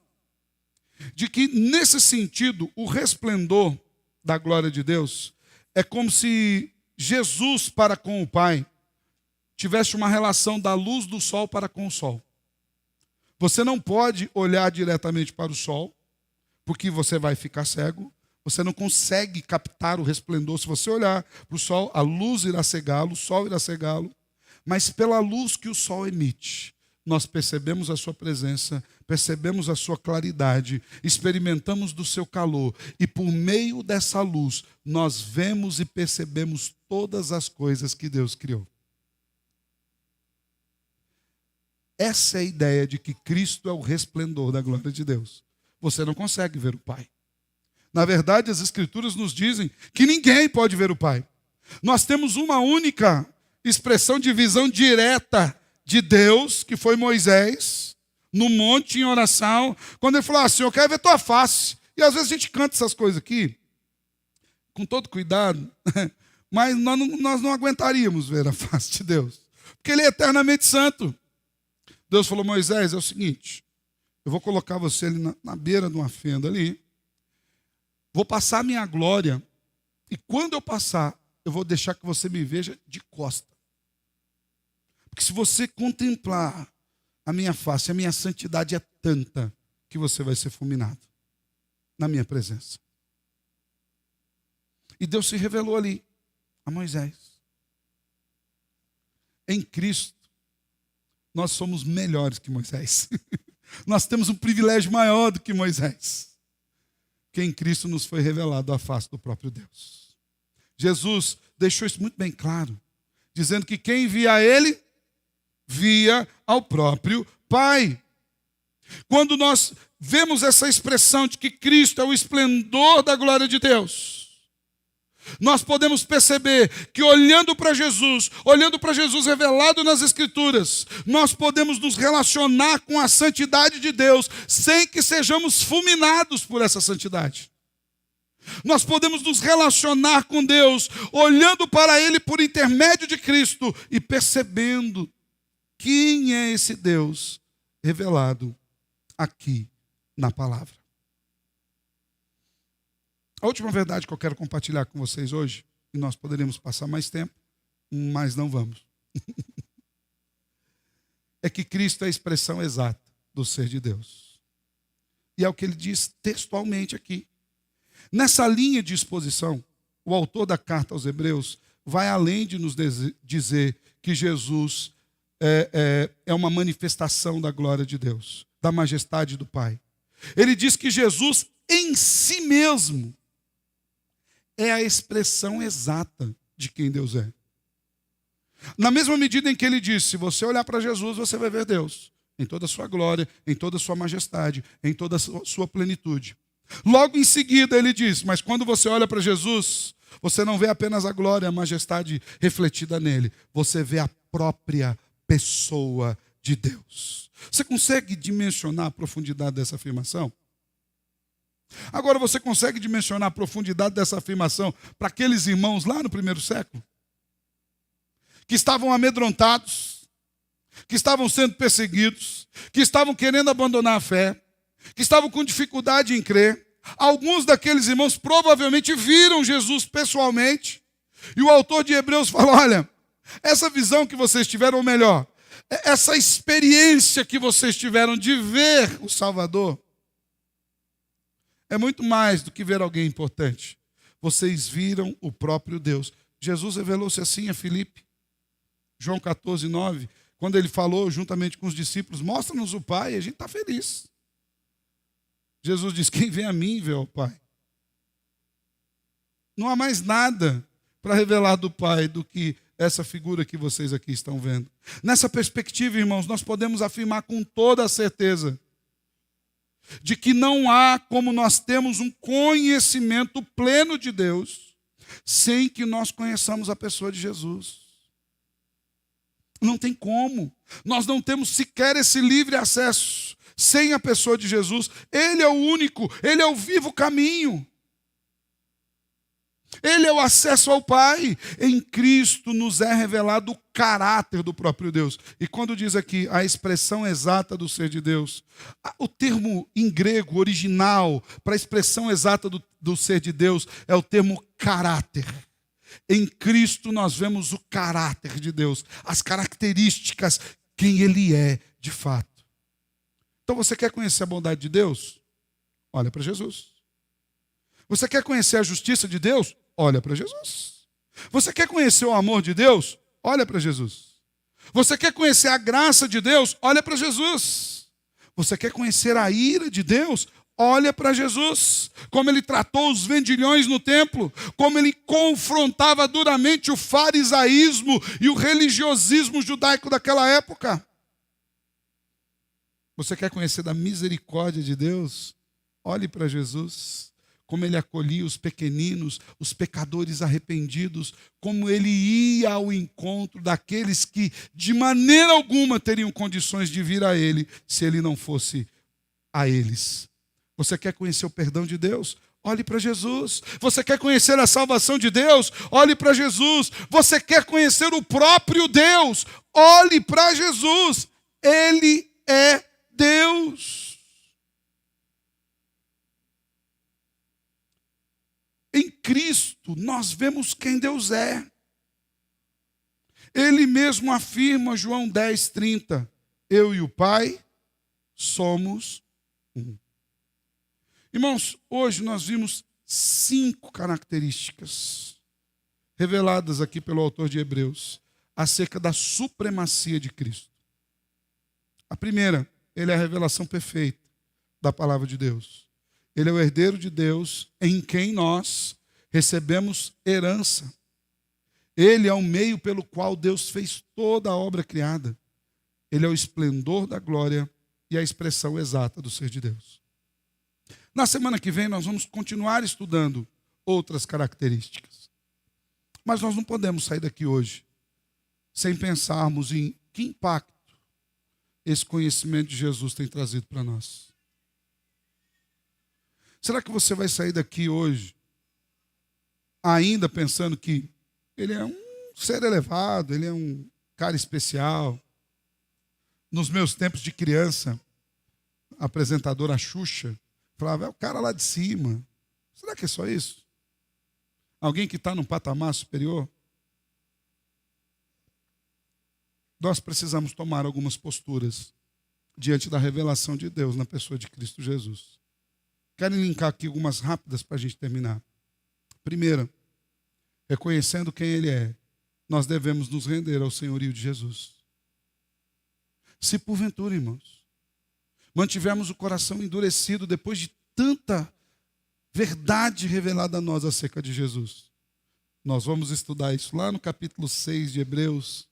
de que, nesse sentido, o resplendor da glória de Deus é como se Jesus para com o Pai tivesse uma relação da luz do sol para com o sol. Você não pode olhar diretamente para o sol, porque você vai ficar cego. Você não consegue captar o resplendor. Se você olhar para o sol, a luz irá cegá-lo, o sol irá cegá-lo. Mas pela luz que o sol emite, nós percebemos a sua presença, percebemos a sua claridade, experimentamos do seu calor. E por meio dessa luz, nós vemos e percebemos todas as coisas que Deus criou. Essa é a ideia de que Cristo é o resplendor da glória de Deus. Você não consegue ver o Pai. Na verdade, as Escrituras nos dizem que ninguém pode ver o Pai. Nós temos uma única expressão de visão direta de Deus, que foi Moisés, no monte em oração, quando ele falou assim: eu quero ver tua face. E às vezes a gente canta essas coisas aqui, com todo cuidado, mas nós não aguentaríamos ver a face de Deus, porque Ele é eternamente santo. Deus falou: Moisés, é o seguinte, eu vou colocar você ali na beira de uma fenda ali, vou passar a minha glória, e quando eu passar, eu vou deixar que você me veja de costa. Porque se você contemplar a minha face, a minha santidade é tanta que você vai ser fulminado na minha presença. E Deus se revelou ali a Moisés. Em Cristo, nós somos melhores que Moisés. Nós temos um privilégio maior do que Moisés. Que em Cristo nos foi revelado a face do próprio Deus. Jesus deixou isso muito bem claro, dizendo que quem via Ele, via ao próprio Pai. Quando nós vemos essa expressão de que Cristo é o esplendor da glória de Deus, nós podemos perceber que olhando para Jesus revelado nas Escrituras, nós podemos nos relacionar com a santidade de Deus, sem que sejamos fulminados por essa santidade. Nós podemos nos relacionar com Deus, olhando para Ele por intermédio de Cristo e percebendo quem é esse Deus revelado aqui na palavra. A última verdade que eu quero compartilhar com vocês hoje, e nós poderíamos passar mais tempo, mas não vamos, é que Cristo é a expressão exata do ser de Deus. E é o que ele diz textualmente aqui. Nessa linha de exposição, o autor da carta aos Hebreus vai além de nos dizer que Jesus é uma manifestação da glória de Deus, da majestade do Pai. Ele diz que Jesus em si mesmo é a expressão exata de quem Deus é. Na mesma medida em que ele diz, se você olhar para Jesus, você vai ver Deus em toda a sua glória, em toda a sua majestade, em toda a sua plenitude. Logo em seguida ele diz, mas quando você olha para Jesus, você não vê apenas a glória, a majestade refletida nele, você vê a própria pessoa de Deus. Você consegue dimensionar a profundidade dessa afirmação? Agora você consegue dimensionar a profundidade dessa afirmação para aqueles irmãos lá no primeiro século? Que estavam amedrontados, que estavam sendo perseguidos, que estavam querendo abandonar a fé, que estavam com dificuldade em crer. Alguns daqueles irmãos provavelmente viram Jesus pessoalmente. E o autor de Hebreus fala, olha, essa visão que vocês tiveram, ou melhor, essa experiência que vocês tiveram de ver o Salvador, é muito mais do que ver alguém importante. Vocês viram o próprio Deus. Jesus revelou-se assim a Filipe. João 14, 9, quando ele falou juntamente com os discípulos, mostra-nos o Pai, a gente está feliz. Jesus diz: quem vem a mim vê ao Pai. Não há mais nada para revelar do Pai do que essa figura que vocês aqui estão vendo. Nessa perspectiva, irmãos, nós podemos afirmar com toda a certeza de que não há como nós temos um conhecimento pleno de Deus sem que nós conheçamos a pessoa de Jesus. Não tem como. Nós não temos sequer esse livre acesso sem a pessoa de Jesus. Ele é o único, ele é o vivo caminho. Ele é o acesso ao Pai. Em Cristo nos é revelado o caráter do próprio Deus. E quando diz aqui a expressão exata do ser de Deus, o termo em grego original para a expressão exata do ser de Deus é o termo caráter. Em Cristo nós vemos o caráter de Deus, as características, quem Ele é de fato. Então você quer conhecer a bondade de Deus? Olha para Jesus. Você quer conhecer a justiça de Deus? Olha para Jesus. Você quer conhecer o amor de Deus? Olha para Jesus. Você quer conhecer a graça de Deus? Olha para Jesus. Você quer conhecer a ira de Deus? Olha para Jesus. Como ele tratou os vendilhões no templo, como ele confrontava duramente o farisaísmo e o religiosismo judaico daquela época. Você quer conhecer da misericórdia de Deus? Olhe para Jesus. Como ele acolhia os pequeninos, os pecadores arrependidos, como ele ia ao encontro daqueles que de maneira alguma teriam condições de vir a ele, se ele não fosse a eles. Você quer conhecer o perdão de Deus? Olhe para Jesus. Você quer conhecer a salvação de Deus? Olhe para Jesus. Você quer conhecer o próprio Deus? Olhe para Jesus. Ele é Deus. Em Cristo, nós vemos quem Deus é. Ele mesmo afirma, João 10:30, eu e o Pai somos um. Irmãos, hoje nós vimos 5 características reveladas aqui pelo autor de Hebreus acerca da supremacia de Cristo. A primeira, ele é a revelação perfeita da palavra de Deus. Ele é o herdeiro de Deus, em quem nós recebemos herança. Ele é o meio pelo qual Deus fez toda a obra criada. Ele é o esplendor da glória e a expressão exata do ser de Deus. Na semana que vem nós vamos continuar estudando outras características. Mas nós não podemos sair daqui hoje sem pensarmos em que impacto esse conhecimento de Jesus tem trazido para nós. Será que você vai sair daqui hoje ainda pensando que ele é um ser elevado, ele é um cara especial? Nos meus tempos de criança, a apresentadora Xuxa falava, é o cara lá de cima. Será que é só isso? Alguém que está num patamar superior? Nós precisamos tomar algumas posturas diante da revelação de Deus na pessoa de Cristo Jesus. Quero linkar aqui algumas rápidas para a gente terminar. Primeira, reconhecendo quem Ele é, nós devemos nos render ao senhorio de Jesus. Se porventura, irmãos, mantivermos o coração endurecido depois de tanta verdade revelada a nós acerca de Jesus, nós vamos estudar isso lá no capítulo 6 de Hebreus,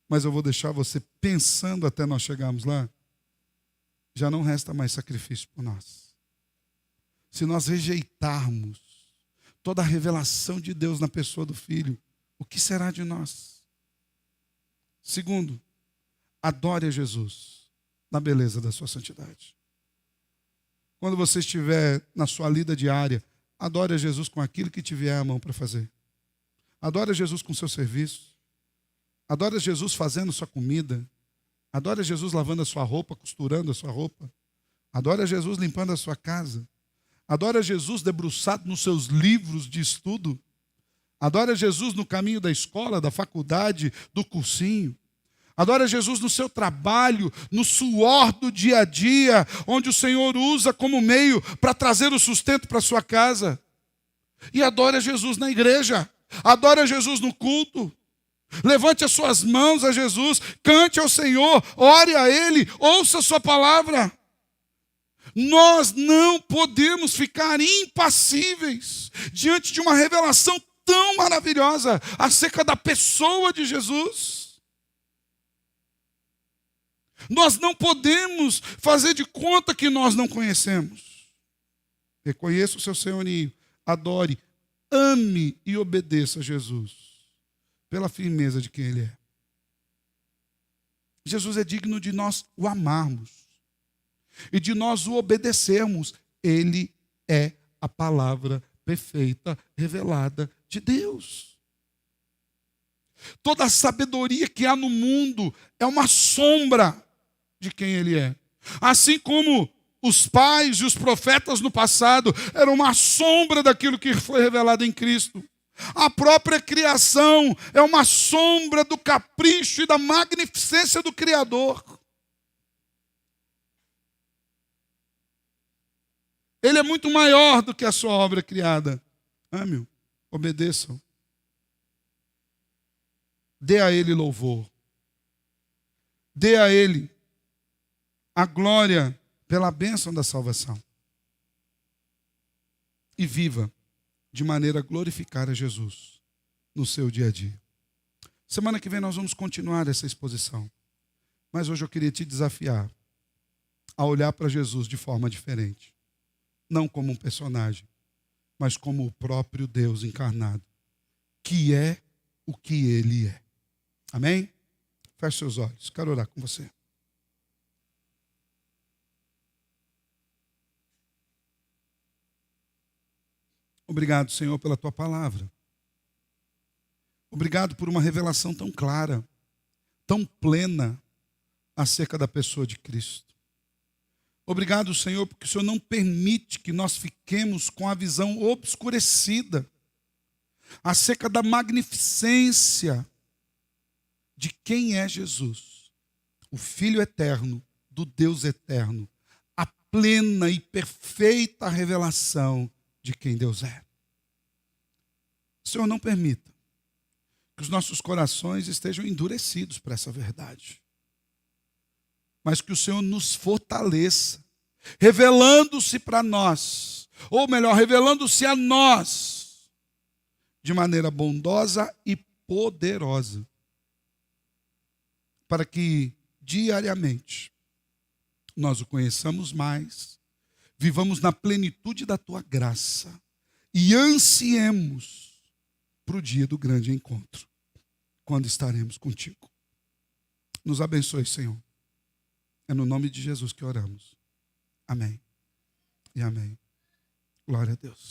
mas eu vou deixar você pensando até nós chegarmos lá. Já não resta mais sacrifício por nós. Se nós rejeitarmos toda a revelação de Deus na pessoa do Filho, o que será de nós? Segundo, adore a Jesus na beleza da sua santidade. Quando você estiver na sua lida diária, adore a Jesus com aquilo que tiver à mão para fazer. Adore a Jesus com seu serviço. Adore a Jesus fazendo sua comida. Adore a Jesus lavando a sua roupa, costurando a sua roupa. Adore a Jesus limpando a sua casa. Adore a Jesus debruçado nos seus livros de estudo. Adore a Jesus no caminho da escola, da faculdade, do cursinho. Adore a Jesus no seu trabalho, no suor do dia a dia, onde o Senhor usa como meio para trazer o sustento para a sua casa. E adore a Jesus na igreja. Adore a Jesus no culto. Levante as suas mãos a Jesus, cante ao Senhor, ore a Ele, ouça a sua palavra. Nós não podemos ficar impassíveis diante de uma revelação tão maravilhosa acerca da pessoa de Jesus. Nós não podemos fazer de conta que nós não conhecemos. Reconheça o seu senhorio, adore, ame e obedeça a Jesus, pela firmeza de quem Ele é. Jesus é digno de nós o amarmos e de nós o obedecermos. Ele é a palavra perfeita, revelada de Deus. Toda a sabedoria que há no mundo é uma sombra de quem Ele é. Assim como os pais e os profetas no passado eram uma sombra daquilo que foi revelado em Cristo. A própria criação é uma sombra do capricho e da magnificência do Criador. Ele é muito maior do que a sua obra criada. Ame-o, obedeçam. Dê a Ele louvor. Dê a Ele a glória pela bênção da salvação. E viva de maneira a glorificar a Jesus no seu dia a dia. Semana que vem nós vamos continuar essa exposição. Mas hoje eu queria te desafiar a olhar para Jesus de forma diferente. Não como um personagem, mas como o próprio Deus encarnado, que é o que Ele é. Amém? Feche seus olhos. Quero orar com você. Obrigado, Senhor, pela Tua palavra. Obrigado por uma revelação tão clara, tão plena acerca da pessoa de Cristo. Obrigado, Senhor, porque o Senhor não permite que nós fiquemos com a visão obscurecida acerca da magnificência de quem é Jesus, o Filho eterno do Deus eterno, a plena e perfeita revelação de quem Deus é. Senhor, não permita que os nossos corações estejam endurecidos para essa verdade, mas que o Senhor nos fortaleça, revelando-se para nós, ou melhor, revelando-se a nós, de maneira bondosa e poderosa, para que diariamente nós o conheçamos mais, vivamos na plenitude da Tua graça e ansiemos para o dia do grande encontro, quando estaremos contigo. Nos abençoe, Senhor. É no nome de Jesus que oramos. Amém e amém. Glória a Deus.